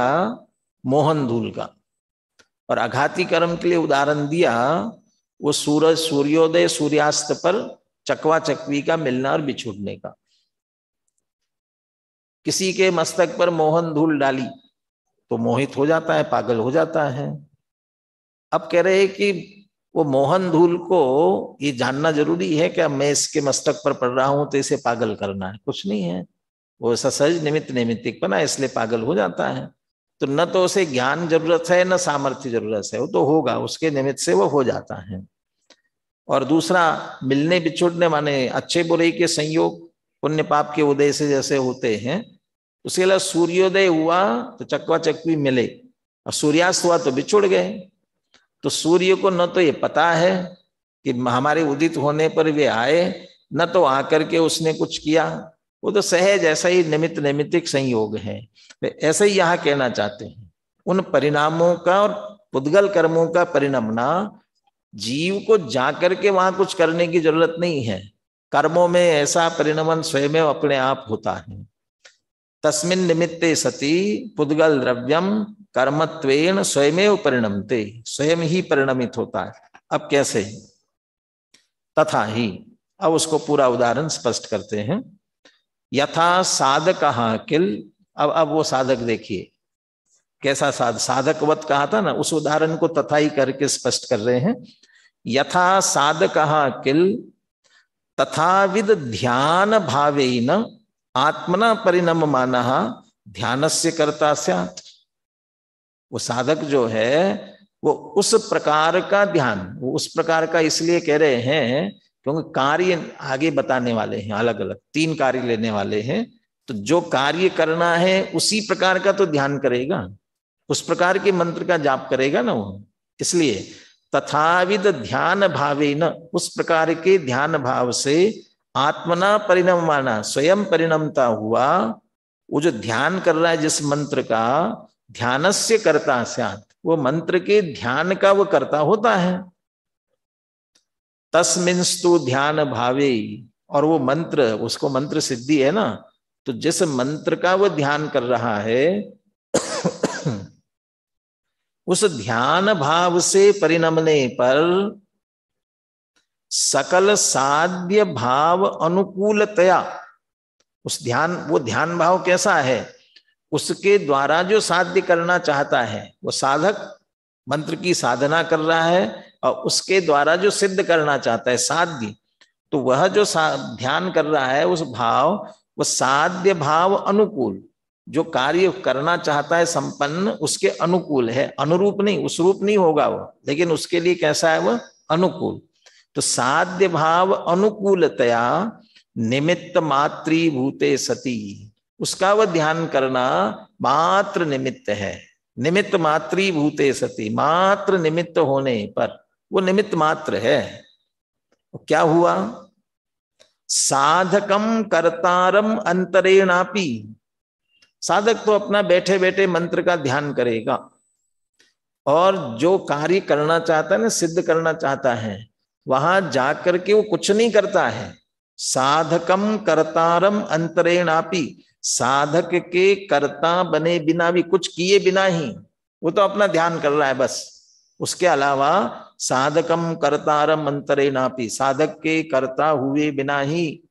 मोहन धूल का। और आघाती कर्म के लिए उदाहरण दिया वो सूरज सूर्योदय सूर्यास्त पर चकवा चकवी का मिलना और बिछुड़ने का। किसी के मस्तक पर मोहन धूल डाली तो मोहित हो जाता है, पागल हो जाता है। अब कह रहे हैं कि वो मोहन धूल को ये जानना जरूरी है कि मैं इसके मस्तक पर पड़ रहा हूं तो इसे पागल करना है, कुछ नहीं है। वो ऐसा सहज निमित्त नैमित्तिक बना इसलिए पागल हो जाता है। तो न तो उसे ज्ञान जरूरत है न सामर्थ्य जरूरत है, वो तो होगा, उसके निमित्त से वो हो जाता है। और दूसरा मिलने बिछुड़ने माने अच्छे बुरे के संयोग, पुण्य पाप के उदय से जैसे होते हैं। उसके अलावा सूर्योदय हुआ तो चकवा चकवी मिले और सूर्यास्त हुआ तो बिछुड़ गए। तो सूर्य को न तो ये पता है कि हमारे उदित होने पर वे आए, न तो आकर के उसने कुछ किया, वो तो सहज ऐसा ही निमित्त नैमित्तिक संयोग है। ऐसे ही यहाँ कहना चाहते हैं उन परिणामों का और पुद्गल कर्मों का परिणमना जीव को जाकर के वहां कुछ करने की जरूरत नहीं है। कर्मों में ऐसा परिणमन स्वयं अपने आप होता है। तस्मिन् निमित्ते सति पुद्गल द्रव्यम कर्मत्वेन स्वयमेव परिणमते, स्वयं ही परिणमित होता है। अब कैसे? तथा ही, अब उसको पूरा उदाहरण स्पष्ट करते हैं। यथा साधक किल, अब वो साधक देखिए कैसा साधकवत कहा था ना, उस उदाहरण को तथा ही करके स्पष्ट कर रहे हैं। यथा साधक किल तथाविद ध्यान भावेन आत्मना परिणम माना ध्यानस्य कर्ता स्यात्। वो साधक जो है वो उस प्रकार का ध्यान, वो उस प्रकार का इसलिए कह रहे हैं क्योंकि कार्य आगे बताने वाले हैं, अलग अलग 3 कार्य लेने वाले हैं। तो जो कार्य करना है उसी प्रकार का तो ध्यान करेगा, उस प्रकार के मंत्र का जाप करेगा ना वो। इसलिए तथाविद ध्यान भावेन, उस प्रकार के ध्यान भाव से आत्मना परिणम माना, स्वयं परिणमता हुआ। वो जो ध्यान कर रहा है जिस मंत्र का, ध्यानस्य कर्ता स्यात्, वो मंत्र के ध्यान का वो कर्ता होता है। तस्मिंस्तु ध्यान भावे, और वो मंत्र, उसको मंत्र सिद्धि है ना, तो जिस मंत्र का वो ध्यान कर रहा है उस ध्यान भाव से परिणमने पर सकल साध्य भाव अनुकूलतया, उस ध्यान, वो ध्यान भाव कैसा है, उसके द्वारा जो साध्य करना चाहता है, वो साधक मंत्र की साधना कर रहा है और उसके द्वारा जो सिद्ध करना चाहता है साध्य, तो वह जो ध्यान कर रहा है उस भाव, वो साध्य भाव अनुकूल, जो कार्य करना चाहता है संपन्न उसके अनुकूल है, अनुरूप नहीं, उस रूप नहीं होगा वो, लेकिन उसके लिए कैसा है वह, अनुकूल। तो साध्य भाव अनुकूलतया निमित्त मातृभूते सती, उसका वह ध्यान करना मात्र निमित्त है। निमित्त मातृभूते सती, मात्र निमित्त होने पर, वो निमित्त मात्र है। तो क्या हुआ? साधकम कर्तारम अंतरेणापि, साधक तो अपना बैठे बैठे मंत्र का ध्यान करेगा, और जो कार्य करना चाहता है ना, सिद्ध करना चाहता है, वहां जाकर के वो कुछ नहीं करता है। साधकम कर्तारम अंतरेणापि, साधक के कर्ता बने बिना भी, कुछ किए बिना ही वो तो अपना ध्यान कर रहा है बस। उसके अलावा साधकम कर्तारम अंतरेणापि, साधक के कर्ता हुए बिना ही।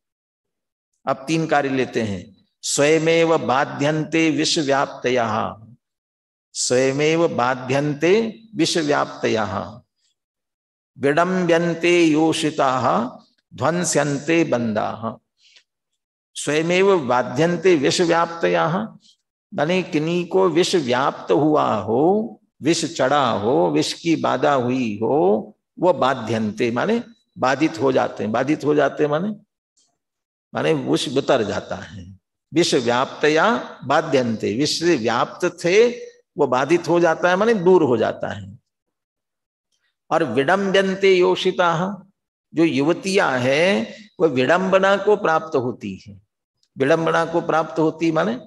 अब 3 कार्य लेते हैं। स्वयमेव बाध्यन्ते विश्वव्याप्तयः, स्वयमेव बाध्यन्ते विश्वव्याप्तयः, विडम्ब्यन्ते योषिताः ध्वंस्यन्ते बन्धाः। स्वयमेव बाध्यन्ते विश्वव्याप्तयः, माने किन्हीं को विष व्याप्त हुआ हो, विष चढ़ा हो, विष की बाधा हुई हो, वो बाध्यन्ते माने बाधित हो जाते हैं। बाधित हो जाते माने विष उतर जाता है। विष व्याप्तया बाध्यन्ते, विष व्याप्त थे वो बाधित हो जाता है माने दूर हो जाता है। और विडम्बन्ते योषिता, जो युवतियां हैं वो विडंबना को प्राप्त होती है। विडंबना को प्राप्त होती माने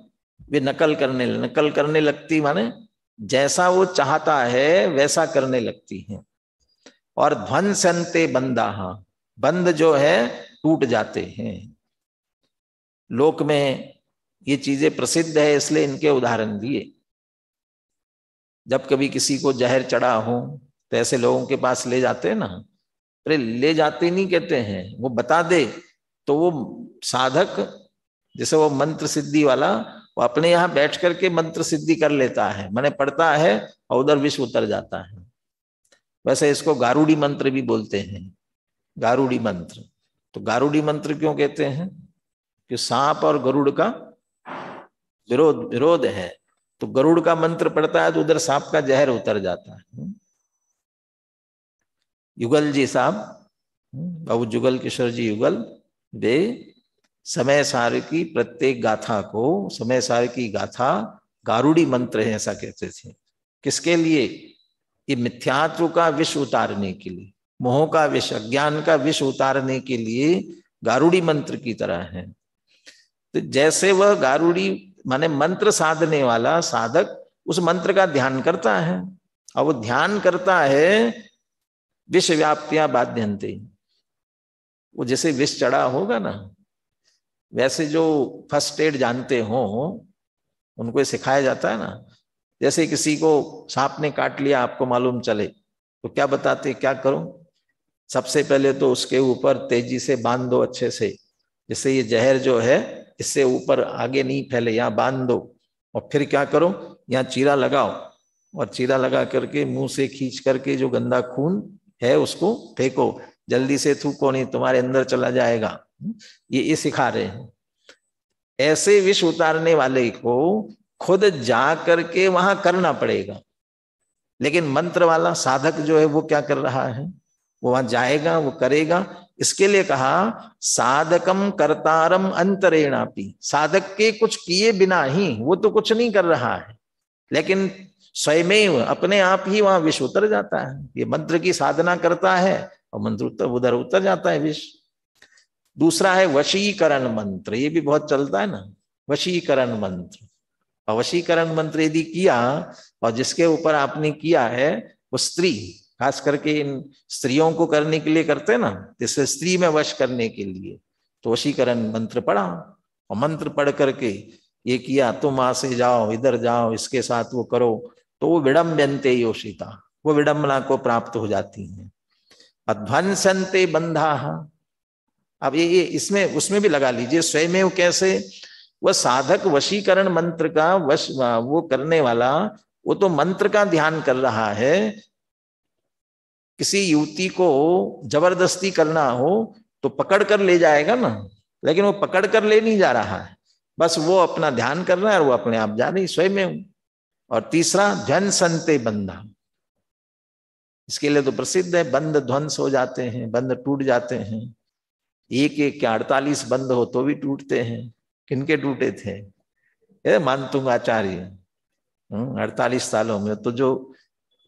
वे नकल करने लगती, माने जैसा वो चाहता है वैसा करने लगती हैं। और ध्वंसन्ते बंधाः, बंध जो है टूट जाते हैं। लोक में ये चीजें प्रसिद्ध है इसलिए इनके उदाहरण दिए। जब कभी किसी को जहर चढ़ा हो तो ऐसे लोगों के पास ले जाते हैं ना, अरे ले जाते नहीं कहते हैं, वो बता दे तो वो साधक जैसे वो मंत्र सिद्धि वाला वो अपने यहाँ बैठ करके मंत्र सिद्धि कर लेता है, माने पढ़ता है और उधर विष उतर जाता है। वैसे इसको गारुड़ी मंत्र भी बोलते हैं, गारुड़ी मंत्र। तो गारुड़ी मंत्र क्यों कहते हैं? कि सांप और गरुड़ का विरोध है, तो गरुड़ का मंत्र पढ़ता है तो उधर सांप का जहर उतर जाता है। युगल जी साहब, बाबू जुगल किशोर जी युगल, वे समय सार की प्रत्येक गाथा को, समय सार की गाथा गारुड़ी मंत्र है ऐसा कहते थे। किसके लिए? ये मिथ्यात्व का विष उतारने के लिए, मोह का विष, अज्ञान का विष उतारने के लिए गारुड़ी मंत्र की तरह है। तो जैसे वह गारुड़ी माने मंत्र साधने वाला साधक उस मंत्र का ध्यान करता है, और वो ध्यान करता है विष व्याप्तियां बाध्यन्ते, वो जैसे विष चढ़ा होगा ना, वैसे जो फर्स्ट एड जानते हो उनको सिखाया जाता है ना। जैसे किसी को सांप ने काट लिया, आपको मालूम चले तो क्या बताते, क्या करो? सबसे पहले तो उसके ऊपर तेजी से बांध दो अच्छे से, जिससे ये जहर जो है इससे ऊपर आगे नहीं फैले, यहाँ बांध दो। और फिर क्या करो, यहाँ चीरा लगाओ, और चीरा लगा करके मुंह से खींच करके जो गंदा खून है उसको फेंको, जल्दी से थूको नहीं तुम्हारे अंदर चला जाएगा। ये सिखा रहे हैं। ऐसे विष उतारने वाले को खुद जा करके वहां करना पड़ेगा, लेकिन मंत्र वाला साधक जो है वो क्या कर रहा है, वो वहां जाएगा, वो करेगा। इसके लिए कहा साधकम कर्तारम अंतरेणापि, साधक के कुछ किए बिना ही, वो तो कुछ नहीं कर रहा है, लेकिन स्वयमेव अपने आप ही वहां विष उतर जाता है। ये मंत्र की साधना करता है और मंत्र उधर उतर जाता है विष। दूसरा है वशीकरण मंत्र, ये भी बहुत चलता है ना, वशीकरण मंत्र। और वशीकरण मंत्र यदि किया, और जिसके ऊपर आपने किया है वो स्त्री, खास करके इन स्त्रियों को करने के लिए करते हैं ना, जैसे स्त्री में वश करने के लिए, तो वशीकरण मंत्र पढ़ा, और मंत्र पढ़ करके ये किया, तुम वहां से जाओ, इधर जाओ, इसके साथ वो करो, तो वो विडम्बन्ते योषिता, वो विडम्बना को प्राप्त हो जाती है। अध्वंसन्ते बंधा, अब ये इसमें उसमें भी लगा लीजिए स्वयं कैसे, वह साधक वशीकरण मंत्र का वश वो करने वाला, वो तो मंत्र का ध्यान कर रहा है। किसी युवती को जबरदस्ती करना हो तो पकड़ कर ले जाएगा ना, लेकिन वो पकड़ कर ले नहीं जा रहा है, बस वो अपना ध्यान कर रहा है और वो अपने आप जा रही स्वयं। और तीसरा ध्वंसन्ते बंधा, इसके लिए तो प्रसिद्ध है, बंद ध्वंस हो जाते हैं, बंद टूट जाते हैं। एक एक क्या 48 बंद हो तो भी टूटते हैं। किनके टूटे थे? मानतुंग आचार्य। 48 सालों में तो जो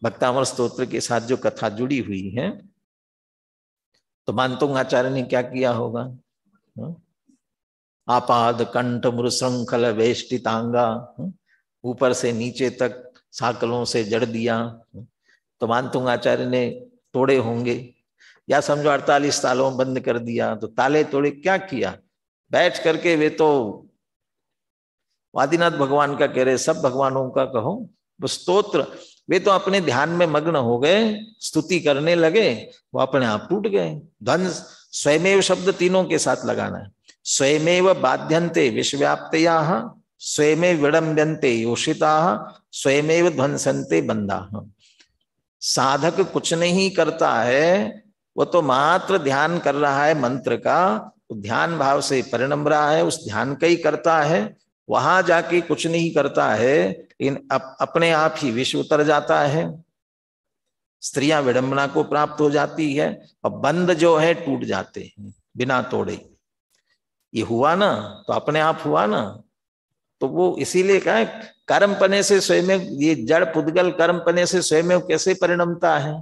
भक्तामर स्तोत्र के साथ जो कथा जुड़ी हुई है, तो मानतुंग आचार्य ने क्या किया होगा? आपाद कंठ मृसृंखल वेष्टितांगा, ऊपर से नीचे तक साकलों से जड़ दिया। तो मानतुंग आचार्य ने तोड़े होंगे, या समझो 48 सालों में बंद कर दिया, तो ताले तोड़े। क्या किया? बैठ करके वे तो वादीनाथ भगवान का कह रहे, सब भगवानों का कहो, वो स्तोत्र, वे तो अपने ध्यान में मग्न हो गए, स्तुति करने लगे, वो अपने आप टूट गए। ध्वंस, स्वयमेव शब्द तीनों के साथ लगाना है। स्वयमेव बाध्यन्ते विश्वव्याप्तया, स्वयमेव विडम्बन्ते योषिता, स्वयमेव ध्वंसन्ते बंधा। साधक कुछ नहीं करता है, वो तो मात्र ध्यान कर रहा है मंत्र का, तो ध्यान भाव से परिणम रहा है, उस ध्यान का ही करता है, वहां जाके कुछ नहीं करता है, लेकिन अपने आप ही विष उतर जाता है। स्त्रियां विडंबना को प्राप्त हो जाती है, और बंद जो है टूट जाते हैं बिना तोड़े। ये हुआ ना, तो अपने आप हुआ ना, तो वो इसीलिए कहा कर्म पने से स्वयं, ये जड़ पुद्गल कर्म पने से स्वयं कैसे परिणमता है?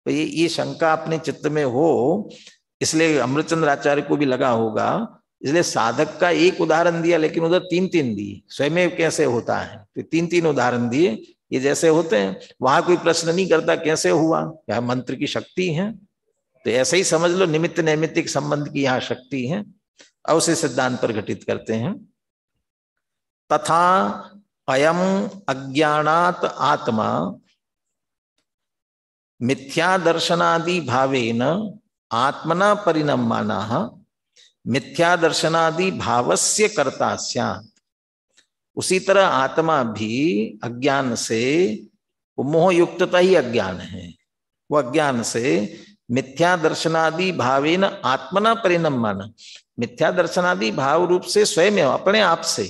तो ये शंका अपने चित्त में हो, इसलिए अमृतचंद्र आचार्य को भी लगा होगा, इसलिए साधक का एक उदाहरण दिया, लेकिन उधर 3-3 दिए, स्वयं कैसे होता है, तो 3-3 उदाहरण दिए। ये जैसे होते हैं, वहां कोई प्रश्न नहीं करता कैसे हुआ, यह मंत्र की शक्ति है, तो ऐसे ही समझ लो, निमित्त नैमित्तिक संबंध की यहाँ शक्ति है, और उसे सिद्धांत पर घटित करते हैं। तथा अयम अज्ञानात् आत्मा मिथ्या दर्शनादि भावेन आत्मना परिणम्यमानः मिथ्या दर्शनादि भावस्य कर्ता स्यात्। उसी तरह आत्मा भी अज्ञान से, मोह युक्तता ही अज्ञान है, वो अज्ञान से मिथ्या दर्शनादि भावेन आत्मना परिणम्यमानः, मिथ्या दर्शनादि भाव रूप से स्वयं अपने आप से,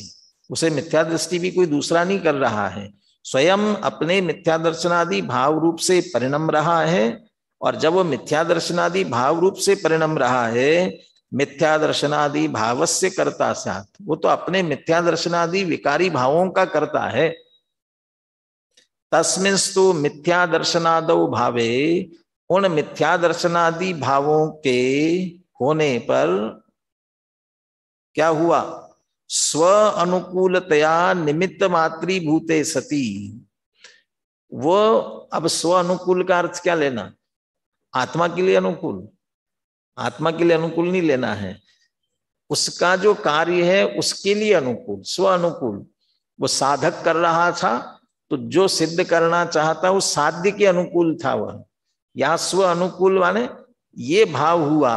उसे मिथ्या दृष्टि भी कोई दूसरा नहीं कर रहा है, स्वयं अपने मिथ्या दर्शनादि भाव रूप से परिणम रहा है। और जब वो मिथ्या दर्शनादि भाव रूप से परिणम रहा है, मिथ्या दर्शनादि भावस्य कर्ता स्यात्, वो तो अपने मिथ्या दर्शनादि विकारी भावों का करता है। तस्मिंस्तु मिथ्या दर्शनादौ भावे, उन मिथ्या दर्शनादि भावों के होने पर क्या हुआ, स्व अनुकूलतया निमित्त मातृभूते सती। वो अब स्व अनुकूल का अर्थ क्या लेना, आत्मा के लिए अनुकूल, आत्मा के लिए अनुकूल नहीं लेना है, उसका जो कार्य है उसके लिए अनुकूल, स्व अनुकूल। वो साधक कर रहा था तो जो सिद्ध करना चाहता उस साध्य के अनुकूल था वह। यहां स्व अनुकूल माने ये भाव हुआ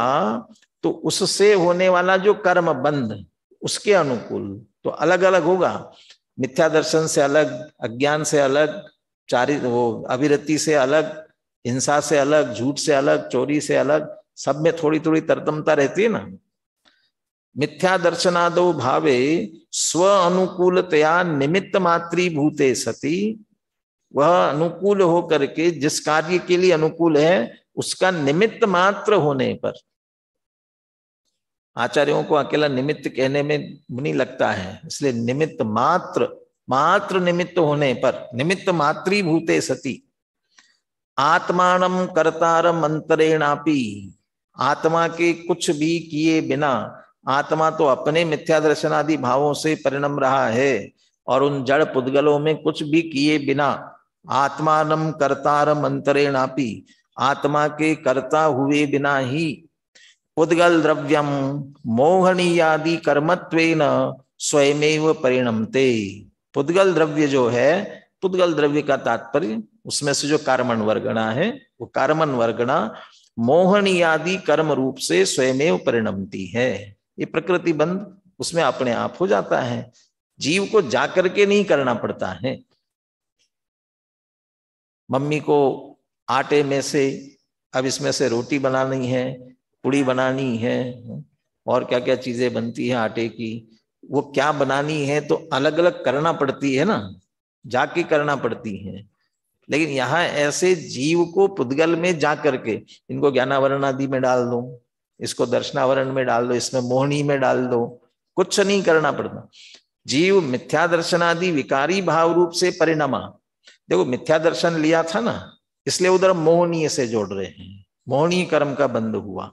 तो उससे होने वाला जो कर्म बंध उसके अनुकूल, तो अलग अलग होगा, मिथ्या दर्शन से अलग, अज्ञान से अलग, वो अविरति से अलग, हिंसा से अलग, झूठ से अलग, चोरी से अलग, सब में थोड़ी थोड़ी तरतमता रहती है ना। मिथ्या दर्शनादो भावे स्व अनुकूलतया निमित्त मातृभूते सती, वह अनुकूल हो करके जिस कार्य के लिए अनुकूल है उसका निमित्त मात्र होने पर, आचार्यों को अकेला निमित्त कहने में नहीं लगता है, इसलिए निमित्त मात्र, मात्र निमित्त होने पर, निमित्त मातृभूते सती आत्मानं कर्तारम अंतरेणापि, आत्मा के कुछ भी किए बिना, आत्मा तो अपने मिथ्या दर्शन आदि भावों से परिणम रहा है और उन जड़ पुद्गलों में कुछ भी किए बिना, आत्मानं कर्तारम अंतरेणापि, आत्मा के कर्ता हुए बिना ही पुद्गल द्रव्यम मोहनीयादि कर्मत्वेन स्वयमेव परिणमते। पुद्गल द्रव्य जो है, पुद्गल द्रव्य का तात्पर्य उसमें से जो कार्मण वर्गणा है, वो कार्मण वर्गणा मोहनीयादि कर्म रूप से स्वयमेव परिणमती है। ये प्रकृति बंध उसमें अपने आप हो जाता है, जीव को जाकर के नहीं करना पड़ता है। मम्मी को आटे में से अब इसमें से रोटी बनानी है, पूड़ी बनानी है, और क्या क्या चीजें बनती है आटे की, वो क्या बनानी है तो अलग अलग करना पड़ती है ना, जाके करना पड़ती है। लेकिन यहाँ ऐसे जीव को पुद्गल में जा करके इनको ज्ञानावरण आदि में डाल दो, इसको दर्शनावरण में डाल दो, इसमें मोहनी में डाल दो, कुछ नहीं करना पड़ता। जीव मिथ्या दर्शन आदि विकारी भाव रूप से परिणमा, देखो मिथ्या दर्शन लिया था ना, इसलिए उधर मोहनीय से जोड़ रहे हैं, मोहनीय कर्म का बंध हुआ।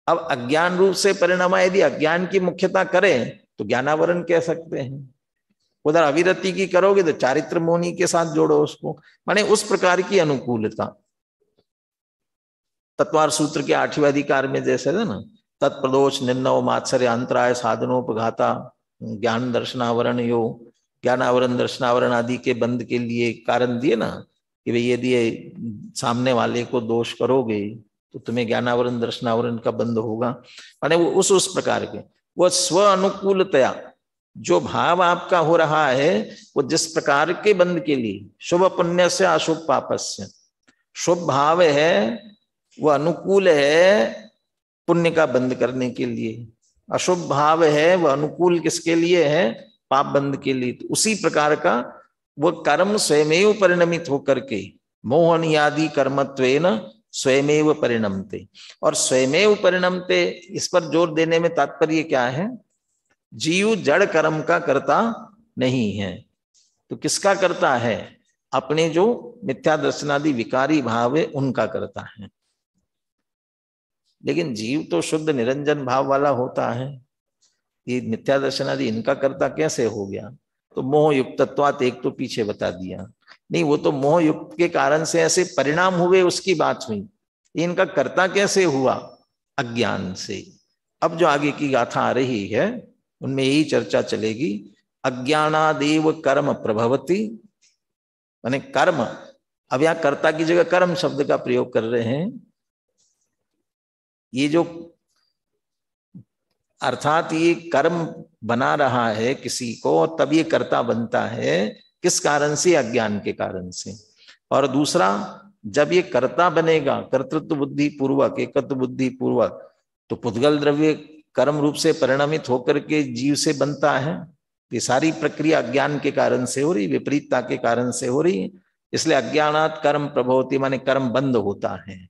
अब अज्ञान रूप से परिणमा, यदि अज्ञान की मुख्यता करें तो ज्ञानावरण कह सकते हैं, उधर अविरति की करोगे तो चारित्र मोहनी के साथ जोड़ो उसको, माने उस प्रकार की अनुकूलता। तत्वार सूत्र के 8वें अधिकार में जैसे है ना, तत्प्रदोष निर्णव मात्सर्य अंतराय साधनोपघाता ज्ञान दर्शनावरण यो, ज्ञानावरण दर्शनावरण आदि के बंध के लिए कारण दिए ना कि भाई यदि सामने वाले को दोष करोगे तो तुम्हें ज्ञानावरण दर्शनावरण का बंध होगा, माने वो उस प्रकार के, वो स्व अनुकूलतया जो भाव आपका हो रहा है वो जिस प्रकार के बंध के लिए, शुभ पुण्य से अशुभ पापस्य, शुभ भाव है वो अनुकूल है पुण्य का बंध करने के लिए, अशुभ भाव है वो अनुकूल किसके लिए है, पाप बंध के लिए। तो उसी प्रकार का वो कर्म स्वयमेव परिणमित होकर के मोहनीयादि कर्मत्वेन स्वयमेव परिणमते, और स्वयमेव परिणमते इस पर जोर देने में तात्पर्य क्या है, जीव जड़ कर्म का करता नहीं है, तो किसका करता है, अपने जो मिथ्या दर्शनादि विकारी भाव है उनका करता है। लेकिन जीव तो शुद्ध निरंजन भाव वाला होता है, ये मिथ्या दर्शनादि इनका करता कैसे हो गया, तो मोह युक्तत्वात् एक तो पीछे बता दिया, नहीं वो तो मोह युक्त के कारण से ऐसे परिणाम हुए उसकी बात हुई, इनका कर्ता कैसे हुआ, अज्ञान से। अब जो आगे की गाथा आ रही है उनमें यही चर्चा चलेगी अज्ञानादेव कर्म प्रभवति, माने कर्म, अब यहां कर्ता की जगह कर्म शब्द का प्रयोग कर रहे हैं। ये जो अर्थात ये कर्म बना रहा है किसी को, तब ये कर्ता बनता है। किस कारण से? अज्ञान के कारण से। और दूसरा, जब ये कर्ता बनेगा कर्तृत्व बुद्धि पूर्वक, एकत्व बुद्धि पूर्वक, तो पुद्गल द्रव्य कर्म रूप से परिणमित होकर के जीव से बनता है। ये सारी प्रक्रिया अज्ञान के कारण से हो रही, विपरीतता के कारण से हो रही है। इसलिए अज्ञानात कर्म प्रभवति, माने कर्म बंद होता है।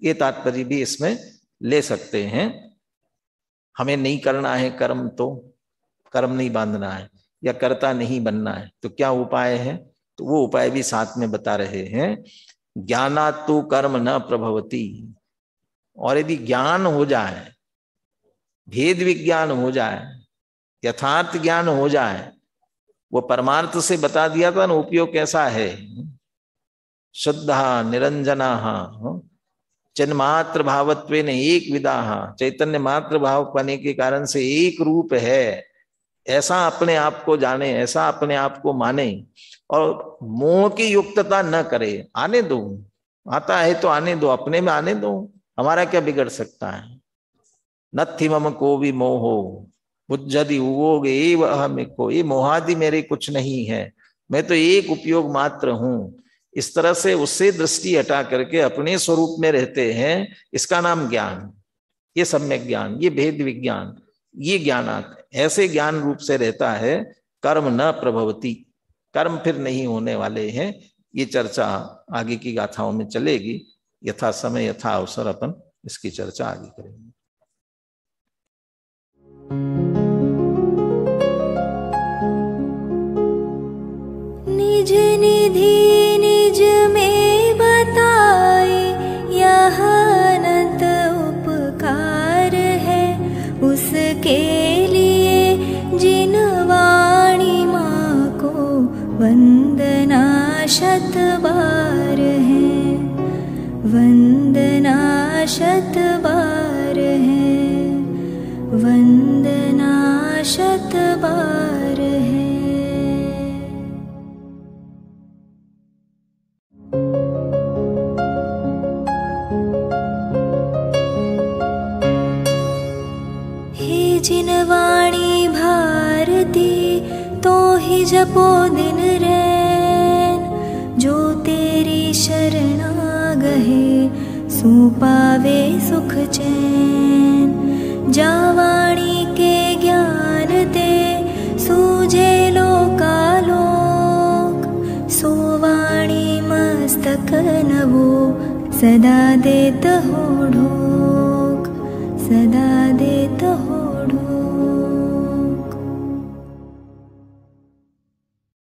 ये तात्पर्य भी इसमें ले सकते हैं। हमें नहीं करना है कर्म, तो कर्म नहीं बांधना है या कर्ता नहीं बनना है, तो क्या उपाय है? तो वो उपाय भी साथ में बता रहे हैं। ज्ञानात् तु कर्म न प्रभवति, और यदि ज्ञान हो जाए, भेद विज्ञान हो जाए, यथार्थ ज्ञान हो जाए, वो परमार्थ से बता दिया था ना उपयोग कैसा है। शुद्धा निरंजना चिन्मात्र भावत्वेन एक विदाह, चैतन्य मात्र भाव पाने के कारण से एक रूप है, ऐसा अपने आप को जाने, ऐसा अपने आप को माने, और मोह की युक्तता न करे। आने दो, आता है तो आने दो, अपने में आने दो, हमारा क्या बिगड़ सकता है। नत्थि मम को भी मोहो उज्जति उवोगे एव अहमिको, ये मोहादि मेरे कुछ नहीं है, मैं तो एक उपयोग मात्र हूं। इस तरह से उससे दृष्टि हटा करके अपने स्वरूप में रहते हैं, इसका नाम ज्ञान। ये सम्यक ज्ञान, ये भेद विज्ञान, ये ज्ञानात्, ऐसे ज्ञान रूप से रहता है। कर्म न प्रभवति, कर्म फिर नहीं होने वाले हैं। ये चर्चा आगे की गाथाओं में चलेगी। यथा समय यथा अवसर अपन इसकी चर्चा आगे करेंगे। निज निधि निज में बताए, यह अनंत उपकार है उसके लिए जिन वाणी माँ को वंदना शत बार है, वंदना शत बार है, वंदना शत बार है। हे जिन वाणी भारती तो ही जपो दिन रैन, जो तेरी शरणा गहे सो पावे सुख चैन। जा वाणी के ज्ञान दे सूझे लोकालोक, सो वाणी मस्तक नवो सदा देत हो ढोक, सदा देत हो